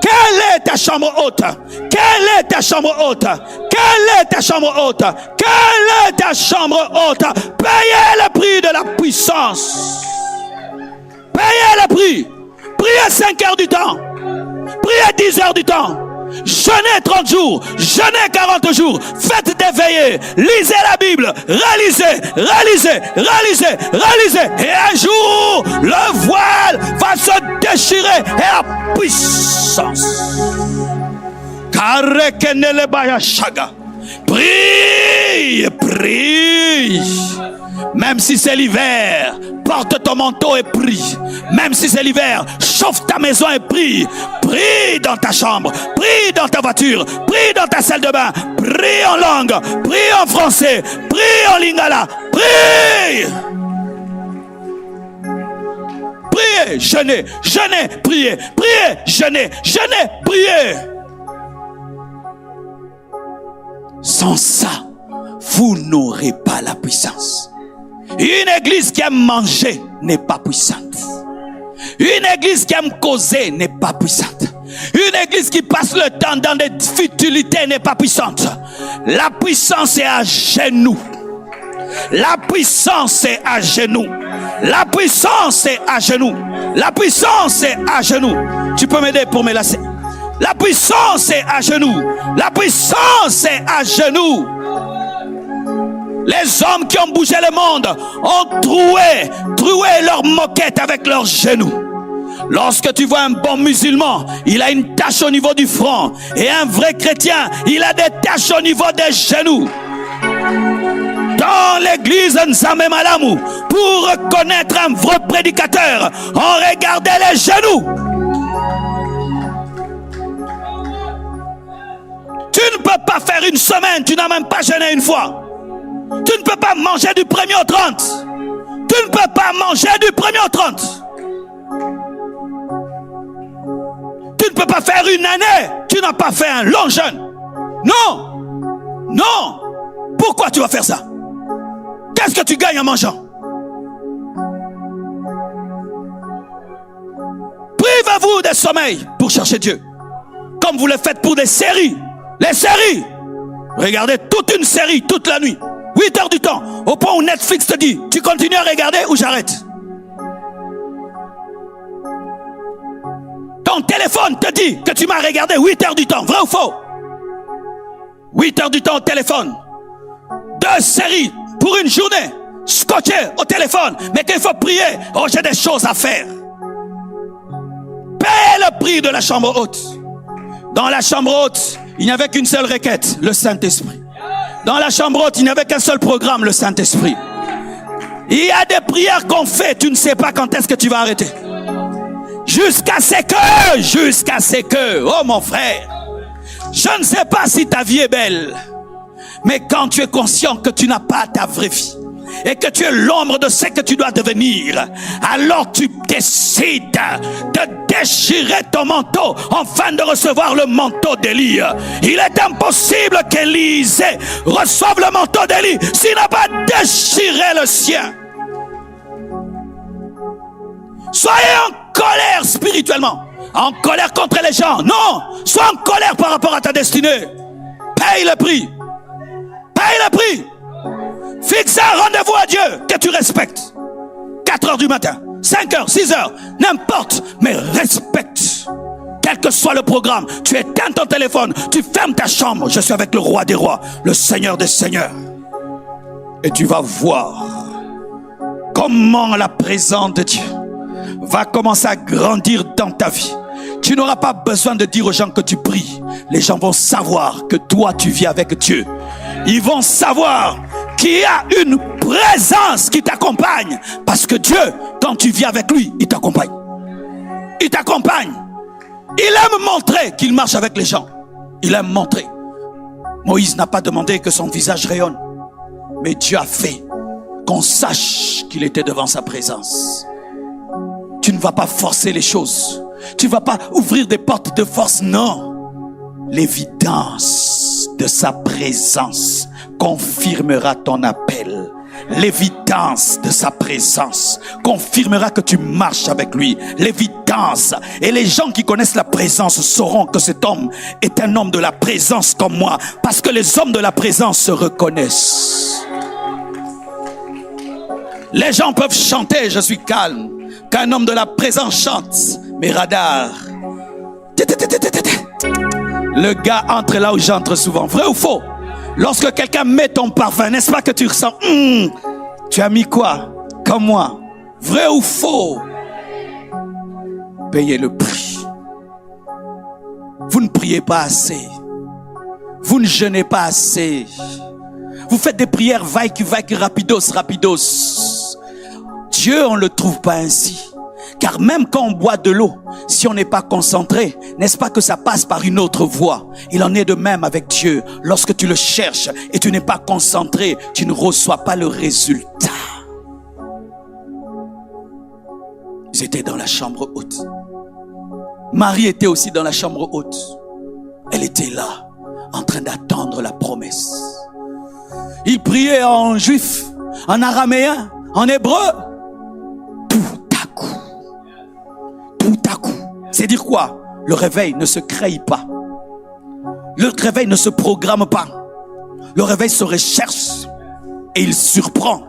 Quelle est ta chambre haute? Quelle est ta chambre haute? Quelle est ta chambre haute? Quelle est ta chambre haute? Payez le prix de la puissance. Payez le prix. Priez 5 heures du temps. Priez 10 heures du temps. Jeûnez 30 jours, jeûnez 40 jours, faites des veillées, lisez la Bible, réalisez. Et un jour, le voile va se déchirer et la puissance. Prie. Même si c'est l'hiver, porte ton manteau et prie. Même si c'est l'hiver, chauffe ta maison et prie. Prie dans ta chambre, prie dans ta voiture, prie dans ta salle de bain, prie en langue, prie en français, prie en lingala, prie. Priez, jeûnez, priez, jeûnez, priez. Sans ça, vous n'aurez pas la puissance. Une église qui aime manger n'est pas puissante. Une église qui aime causer n'est pas puissante. Une église qui passe le temps dans des futilités n'est pas puissante. La puissance est à genoux. La puissance est à genoux. La puissance est à genoux. La puissance est à genoux. Tu peux m'aider pour me lasser? La puissance est à genoux. La puissance est à genoux. Les hommes qui ont bougé le monde ont troué leur moquette avec leurs genoux. Lorsque tu vois un bon musulman, il a une tache au niveau du front. Et un vrai chrétien, il a des taches au niveau des genoux. Dans l'église Nzambe Malamu, pour reconnaître un vrai prédicateur, on regardait les genoux. Tu ne peux pas faire une semaine, tu n'as même pas jeûné une fois. Tu ne peux pas manger du 1er au 30. Tu ne peux pas manger du 1er au 30. Tu ne peux pas faire une année. Tu n'as pas fait un long jeûne. Non. Pourquoi tu vas faire ça? Qu'est-ce que tu gagnes en mangeant? Privez-vous de sommeil pour chercher Dieu. Comme vous le faites pour des séries. Les séries. Regardez toute une série toute la nuit. 8 heures du temps, au point où Netflix te dit, tu continues à regarder ou j'arrête? Ton téléphone te dit que tu m'as regardé 8 heures du temps, vrai ou faux? 8 heures du temps au téléphone. 2 séries pour une journée, scotché au téléphone, mais qu'il faut prier. Oh, j'ai des choses à faire. Paye le prix de la chambre haute. Dans la chambre haute, il n'y avait qu'une seule requête, le Saint-Esprit. Dans la chambre haute, il n'y avait qu'un seul programme, le Il y a des prières qu'on fait, tu ne sais pas quand est-ce que tu vas arrêter. Jusqu'à ce que, oh mon frère, je ne sais pas si ta vie est belle, mais quand tu es conscient que tu n'as pas ta vraie vie, et que tu es l'ombre de ce que tu dois devenir, alors tu décides de déchirer ton manteau afin de recevoir le manteau d'Élie. Il est impossible qu'Élisée reçoive le manteau d'Élie s'il n'a pas déchiré le sien. Soyez en colère spirituellement, en colère contre les gens. Non, sois en colère par rapport à ta destinée. Paye le prix. Paye le prix. Fixe un rendez-vous à Dieu que tu respectes. 4 heures du matin, 5 heures, 6 heures, n'importe, mais respecte. Quel que soit le programme, tu éteins ton téléphone, tu fermes ta chambre. Je suis avec le roi des rois, le Seigneur des seigneurs. Et tu vas voir comment la présence de Dieu va commencer à grandir dans ta vie. Tu n'auras pas besoin de dire aux gens que tu pries. Les gens vont savoir que toi tu vis avec Dieu. Ils vont savoir qu'il y a une présence qui t'accompagne. Parce que Dieu, quand tu vis avec lui, il t'accompagne. Il t'accompagne. Il aime montrer qu'il marche avec les gens. Il aime montrer. Moïse n'a pas demandé que son visage rayonne. Mais Dieu a fait qu'on sache qu'il était devant sa présence. Tu ne vas pas forcer les choses. Tu ne vas pas ouvrir des portes de force, non. L'évidence de sa présence confirmera ton appel. L'évidence de sa présence confirmera que tu marches avec lui. L'évidence. Et les gens qui connaissent la présence sauront que cet homme est un homme de la présence comme moi. Parce que les hommes de la présence se reconnaissent. Les gens peuvent chanter, je suis calme. Qu'un homme de la présence chante, mes radars. Le gars entre là où j'entre souvent. Vrai ou faux? Lorsque quelqu'un met ton parfum, n'est-ce pas que tu ressens tu as mis quoi? Comme moi. Vrai ou faux? Payez le prix. Vous ne priez pas assez. Vous ne jeûnez pas assez. Vous faites des prières vaille-qui rapidos. Dieu, on ne le trouve pas ainsi. Car même quand on boit de l'eau, si on n'est pas concentré, n'est-ce pas que ça passe par une autre voie? Il en est de même avec Dieu. Lorsque tu le cherches et tu n'es pas concentré, tu ne reçois pas le résultat. Ils étaient dans la chambre haute. Marie était aussi dans la chambre haute. Elle était là, en train d'attendre la promesse. Il priait en juif, en araméen, en hébreu. Tout à coup. C'est dire quoi? Le réveil ne se crée pas. Le réveil ne se programme pas. Le réveil se recherche et il surprend.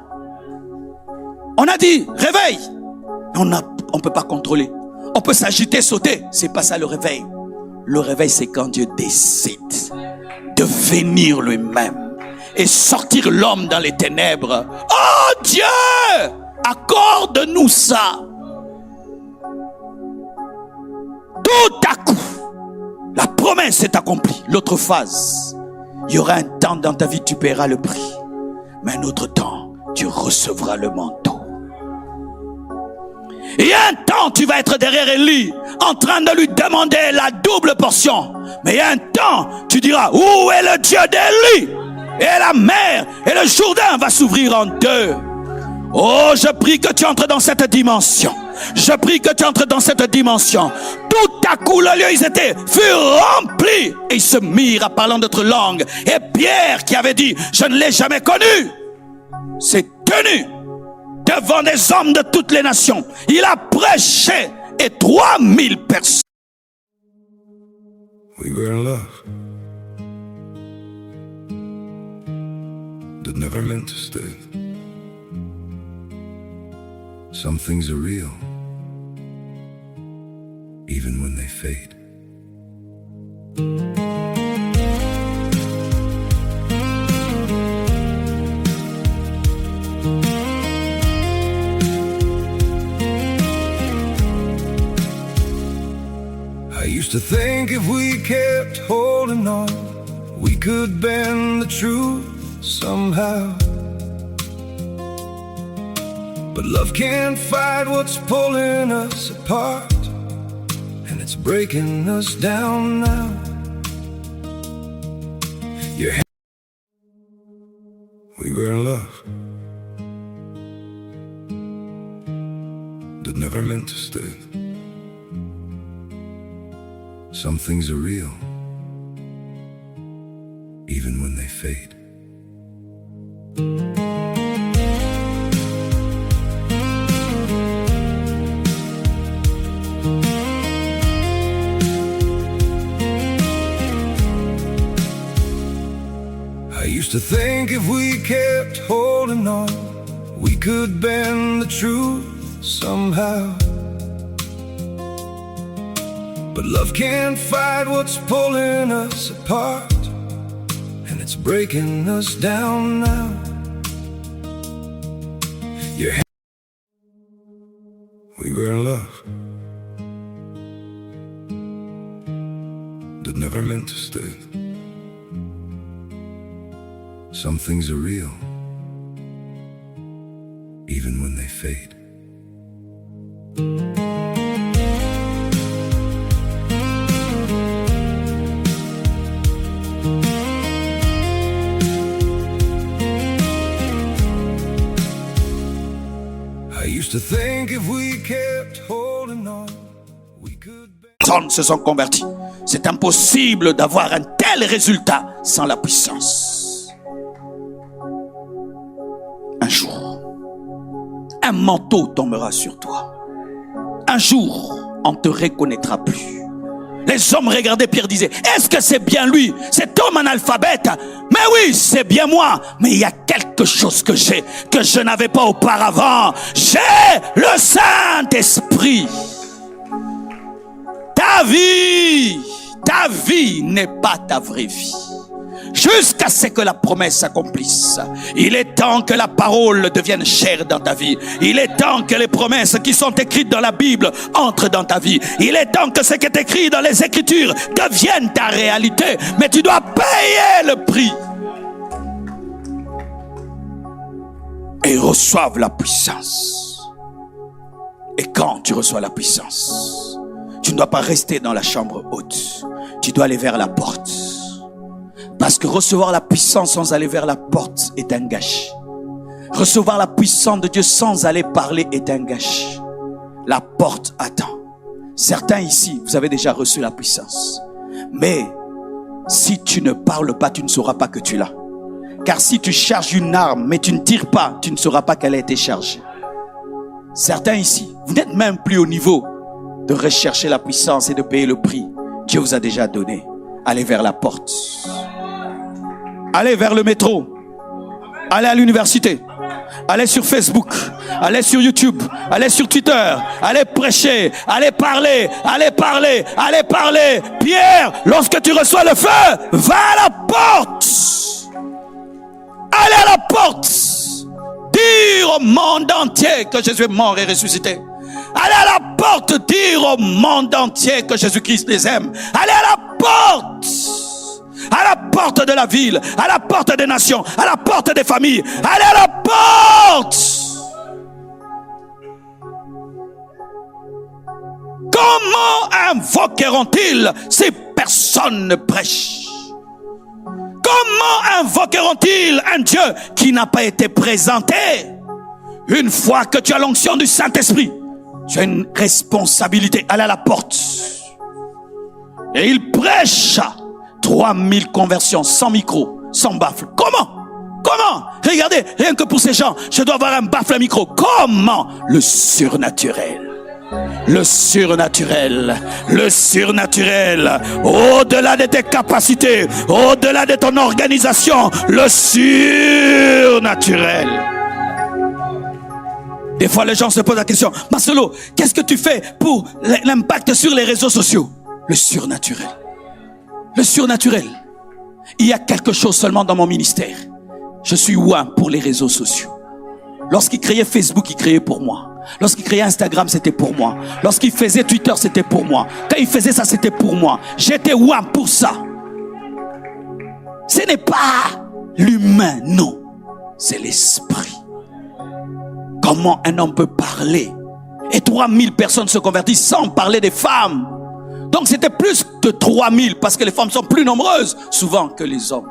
On a dit réveil. On ne peut pas contrôler. On peut s'agiter, sauter. C'est pas ça le réveil. Le réveil, c'est quand Dieu décide de venir lui-même et sortir l'homme dans les ténèbres. Oh Dieu, accorde-nous ça. Tout à coup, la promesse est accomplie. L'autre phase, il y aura un temps dans ta vie, tu paieras le prix. Mais un autre temps, tu recevras le manteau. Il y a un temps, tu vas être derrière Élie, en train de lui demander la double portion. Mais il y a un temps, tu diras, où est le Dieu d'Élie? Et la mer et le Jourdain va s'ouvrir en deux. Oh, je prie que tu entres dans cette dimension. Je prie que tu entres dans cette dimension. Tout à coup, le lieu fut rempli. Et ils se mirent à parler d'autres langues. Et Pierre, qui avait dit, je ne l'ai jamais connu, s'est tenu devant des hommes de toutes les nations. Il a prêché et 3000 personnes. We were in love that never meant to stay. Some things are real, even when they fade. I used to think if we kept holding on, we could bend the truth somehow. But love can't fight what's pulling us apart. it's breaking us down now. We were in love that never meant to stay. Some things are real, even when they fade. I used to think if we kept holding on, we could bend the truth somehow. But love can't fight what's pulling us apart, and it's breaking us down now. We were in love that never meant to stay. Some things are real, even when they fade. I used to think if we kept holding on, we could. Personnes se sont convertis. C'est impossible d'avoir un tel résultat sans la puissance. Un jour, un manteau tombera sur toi. Un jour, on ne te reconnaîtra plus. Les hommes regardaient Pierre, disaient, est-ce que c'est bien lui, cet homme analphabète? Mais oui, c'est bien moi. Mais il y a quelque chose que j'ai, que je n'avais pas auparavant. J'ai le Saint-Esprit. Ta vie n'est pas ta vraie vie. Jusqu'à ce que la promesse s'accomplisse. Il est temps que la parole devienne chair dans ta vie. Il est temps que les promesses qui sont écrites dans la Bible entrent dans ta vie. Il est temps que ce qui est écrit dans les Écritures devienne ta réalité. Mais tu dois payer le prix. Et reçoivent la puissance. Et quand tu reçois la puissance, tu ne dois pas rester dans la chambre haute. Tu dois aller vers la porte. Parce que recevoir la puissance sans aller vers la porte est un gâchis. Recevoir la puissance de Dieu sans aller parler est un gâchis. La porte attend. Certains ici, vous avez déjà reçu la puissance. Mais si tu ne parles pas, tu ne sauras pas que tu l'as. Car si tu charges une arme, mais tu ne tires pas, tu ne sauras pas qu'elle a été chargée. Certains ici, vous n'êtes même plus au niveau de rechercher la puissance et de payer le prix. Dieu vous a déjà donné. Allez vers la porte. Allez vers le métro. Allez à l'université. Allez sur Facebook. Allez sur YouTube. Allez sur Twitter. Allez prêcher. Allez parler. Allez parler. Allez parler. Pierre, lorsque tu reçois le feu, va à la porte. Allez à la porte. Dire au monde entier que Jésus est mort et ressuscité. Allez à la porte dire au monde entier que Jésus-Christ les aime. Allez à la porte. À la porte de la ville, à la porte des nations, à la porte des familles. Allez à la porte. Comment invoqueront-ils si personne ne prêche? Comment invoqueront-ils un Dieu qui n'a pas été présenté? Une fois que tu as l'onction du Saint-Esprit, tu as une responsabilité. Allez à la porte. Et il prêche 3000 conversions, sans micro, sans baffle. Comment? Regardez, rien que pour ces gens, je dois avoir un baffle, un micro. Comment? Le surnaturel. Le surnaturel. Le surnaturel. Au-delà de tes capacités, au-delà de ton organisation, le surnaturel. Des fois, les gens se posent la question, Marcelo, qu'est-ce que tu fais pour l'impact sur les réseaux sociaux? Le surnaturel. Le surnaturel. Il y a quelque chose seulement dans mon ministère. Je suis ouin pour les réseaux sociaux. Lorsqu'il créait Facebook, il créait pour moi. Lorsqu'il créait Instagram, c'était pour moi. Lorsqu'il faisait Twitter, c'était pour moi. Quand il faisait ça, c'était pour moi. J'étais ouin pour ça. Ce n'est pas l'humain, non. C'est l'esprit. Comment un homme peut parler et 3000 personnes se convertissent sans parler des femmes? Donc c'était plus de 3000 parce que les femmes sont plus nombreuses souvent que les hommes.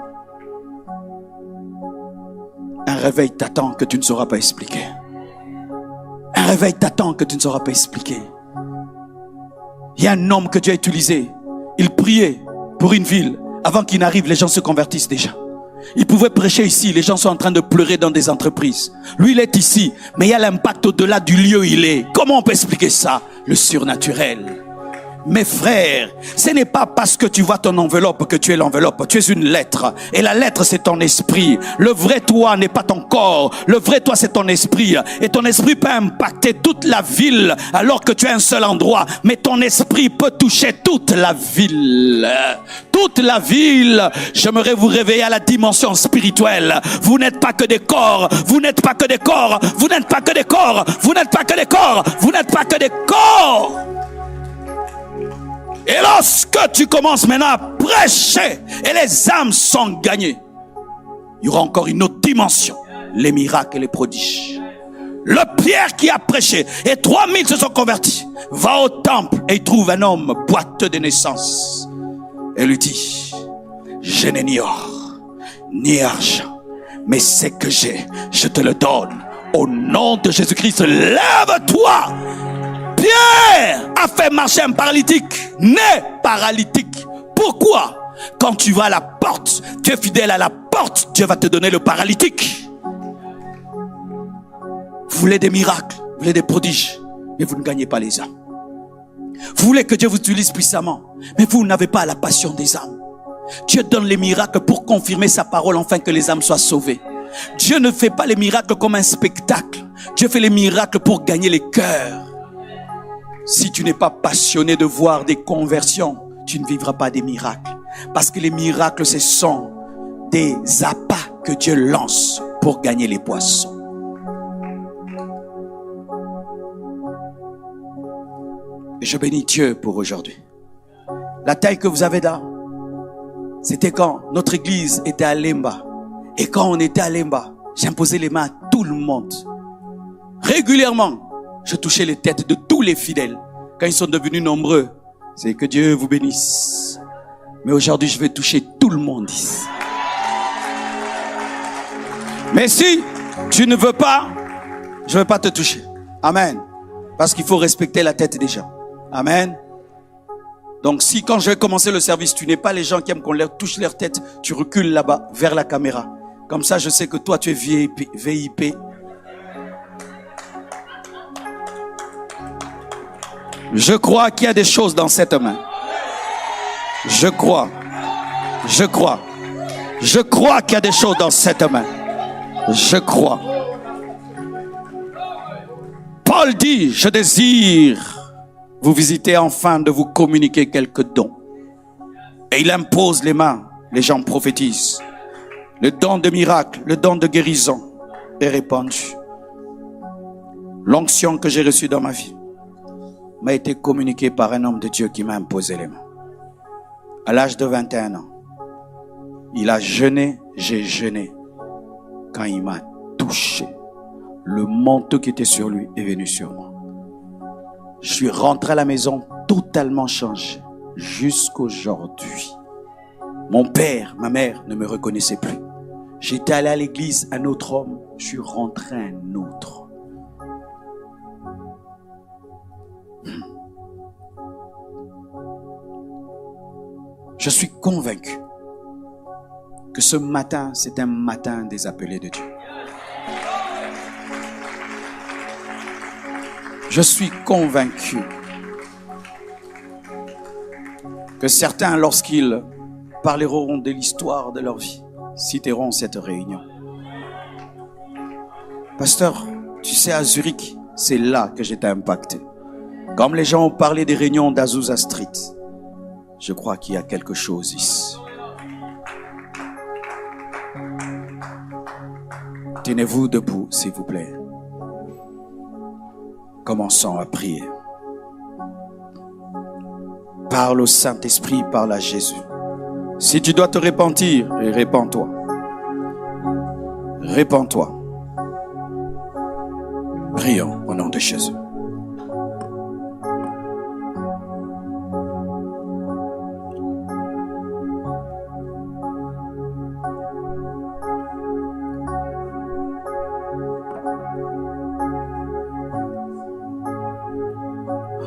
Un réveil t'attend que tu ne sauras pas expliquer. Un réveil t'attend que tu ne sauras pas expliquer. Il y a un homme que Dieu a utilisé. Il priait pour une ville. Avant qu'il n'arrive, les gens se convertissent déjà. Il pouvait prêcher ici. Les gens sont en train de pleurer dans des entreprises. Lui, il est ici. Mais il y a l'impact au-delà du lieu où il est. Comment on peut expliquer ça? Le surnaturel. Mes frères, ce n'est pas parce que tu vois ton enveloppe que tu es l'enveloppe. Tu es une lettre. Et la lettre, c'est ton esprit. Le vrai toi n'est pas ton corps. Le vrai toi, c'est ton esprit. Et ton esprit peut impacter toute la ville alors que tu es un seul endroit. Mais ton esprit peut toucher toute la ville. Toute la ville. J'aimerais vous réveiller à la dimension spirituelle. Vous n'êtes pas que des corps. Vous n'êtes pas que des corps. Vous n'êtes pas que des corps. Vous n'êtes pas que des corps. Vous n'êtes pas que des corps. Et lorsque tu commences maintenant à prêcher et les âmes sont gagnées, il y aura encore une autre dimension, les miracles et les prodiges. Le Pierre qui a prêché et 3000 se sont convertis, va au temple et il trouve un homme boiteux de naissance et lui dit: je n'ai ni or ni argent, mais ce que j'ai, je te le donne. Au nom de Jésus-Christ, lève-toi. Pierre a fait marcher un paralytique, né paralytique. Pourquoi? Quand tu vas à la porte, tu es fidèle à la porte, Dieu va te donner le paralytique. Vous voulez des miracles, vous voulez des prodiges, mais vous ne gagnez pas les âmes. Vous voulez que Dieu vous utilise puissamment, mais vous n'avez pas la passion des âmes. Dieu donne les miracles pour confirmer sa parole afin que les âmes soient sauvées. Dieu ne fait pas les miracles comme un spectacle. Dieu fait les miracles pour gagner les cœurs. Si tu n'es pas passionné de voir des conversions, tu ne vivras pas des miracles. Parce que les miracles, ce sont des appâts que Dieu lance pour gagner les poissons. Et je bénis Dieu pour aujourd'hui. La taille que vous avez là, c'était quand notre église était à Lemba. Et quand on était à Lemba, j'imposais les mains à tout le monde. Régulièrement, je touchais les têtes de tous les fidèles. Quand ils sont devenus nombreux, c'est que Dieu vous bénisse. Mais aujourd'hui, je vais toucher tout le monde ici. Mais si tu ne veux pas, je ne vais pas te toucher. Amen. Parce qu'il faut respecter la tête des gens. Amen. Donc si quand je vais commencer le service, tu n'es pas les gens qui aiment qu'on leur touche leur tête, tu recules là-bas vers la caméra. Comme ça, je sais que toi, tu es VIP. Je crois qu'il y a des choses dans cette main. Je crois qu'il y a des choses dans cette main. Je crois. Paul dit: je désire vous visiter afin de vous communiquer quelques dons. Et il impose les mains, les gens prophétisent. Le don de miracle, le don de guérison est répandu. L'onction que j'ai reçue dans ma vie m'a été communiquée par un homme de Dieu qui m'a imposé les mains. À l'âge de 21 ans, il a jeûné, j'ai jeûné. Quand il m'a touché, le manteau qui était sur lui est venu sur moi. Je suis rentré à la maison totalement changé jusqu'aujourd'hui. Mon père, ma mère ne me reconnaissaient plus. J'étais allé à l'église, un autre homme, je suis rentré un autre. Je suis convaincu que ce matin, c'est un matin des appelés de Dieu. Je suis convaincu que certains, lorsqu'ils parleront de l'histoire de leur vie, citeront cette réunion. Pasteur, tu sais, à Zurich, c'est là que j'étais impacté. Comme les gens ont parlé des réunions d'Azusa Street, je crois qu'il y a quelque chose ici. Tenez-vous debout, s'il vous plaît. Commençons à prier. Parle au Saint-Esprit, parle à Jésus. Si tu dois te repentir, répands-toi. Répands-toi. Prions au nom de Jésus.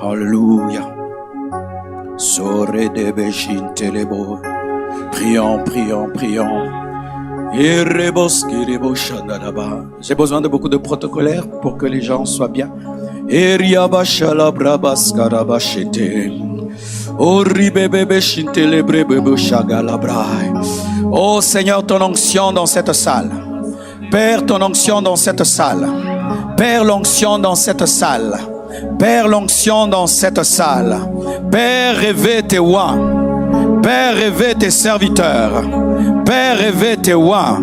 Alléluia. Sore de Beshin Telebo. Prions, prions, prions. J'ai besoin de beaucoup de protocolaires pour que les gens soient bien. Oh Seigneur, ton onction dans cette salle. Père, ton onction dans cette salle. Père, l'onction dans cette salle. Père, l'onction dans cette salle. Père, réveille tes rois. Père, réveille tes serviteurs. Père, réveille tes rois.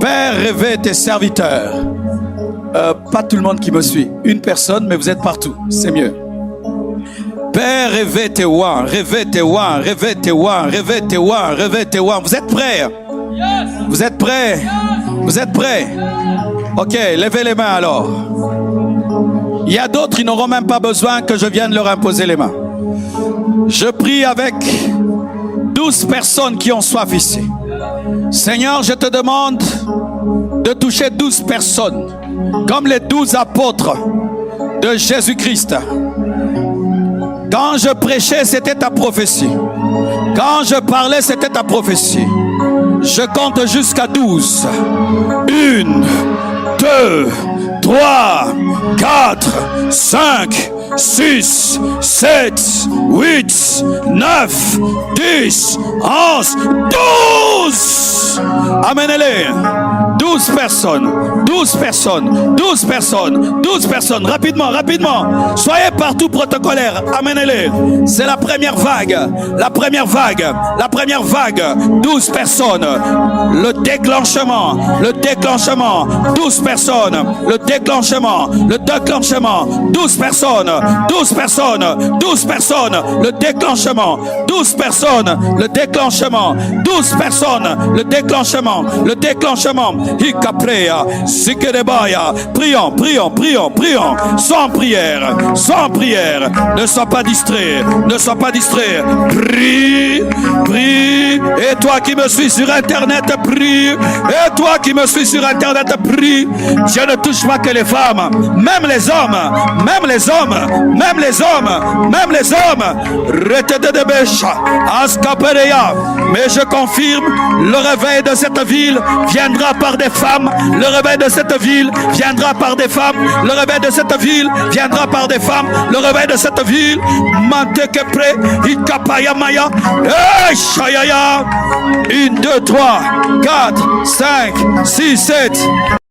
Père, réveille tes serviteurs. Pas tout le monde qui me suit. Une personne, mais vous êtes partout. C'est mieux. Père, réveille tes rois. Réveille tes rois. Réveille tes rois. Réveille tes rois. Réveille tes rois. Vous êtes prêts? Vous êtes prêts? Vous êtes prêts? Ok, levez les mains alors. Il y a d'autres qui n'auront même pas besoin que je vienne leur imposer les mains. Je prie avec 12 personnes qui ont soif ici. Seigneur, je te demande de toucher 12 personnes, comme les 12 apôtres de Jésus-Christ. Quand je prêchais, c'était ta prophétie. Quand je parlais, c'était ta prophétie. Je compte jusqu'à 12. 1, 2, 3, 4, 5, 6, 7, 8, 9, 10, 11, 12. Amenez-les. 12 personnes, 12 personnes, 12 personnes, 12 personnes. Rapidement, rapidement. Soyez partout protocolaires. Amenez-les. C'est la première vague. La première vague. La première vague. 12 personnes. Le déclenchement. Le déclenchement. 12 personnes. Le déclenchement. Le déclenchement. 12 personnes. 12 personnes. 12 personnes. Le déclenchement. 12 personnes. Le déclenchement. 12 personnes. Le déclenchement. Le déclenchement. Hikaprea, Sikerebaya. Prions, prions, prions, prions. Sans prière, sans prière. Ne sois pas distrait, ne sois pas distrait. Prie, prie. Et toi qui me suis sur internet, prie. Et toi qui me suis sur internet, prie. Je ne touche pas que les femmes, même les hommes, même les hommes, même les hommes, même les hommes. Retete de Bécha, Askaperea. Mais je confirme, le réveil de cette ville viendra par des femmes. Le réveil de cette ville viendra par des femmes. Le réveil de cette ville viendra par des femmes. Le réveil de cette ville, Mantekepre, Ikapaya Maya, Shayaya. 1, 2, 3, 4, 5, 6, 7.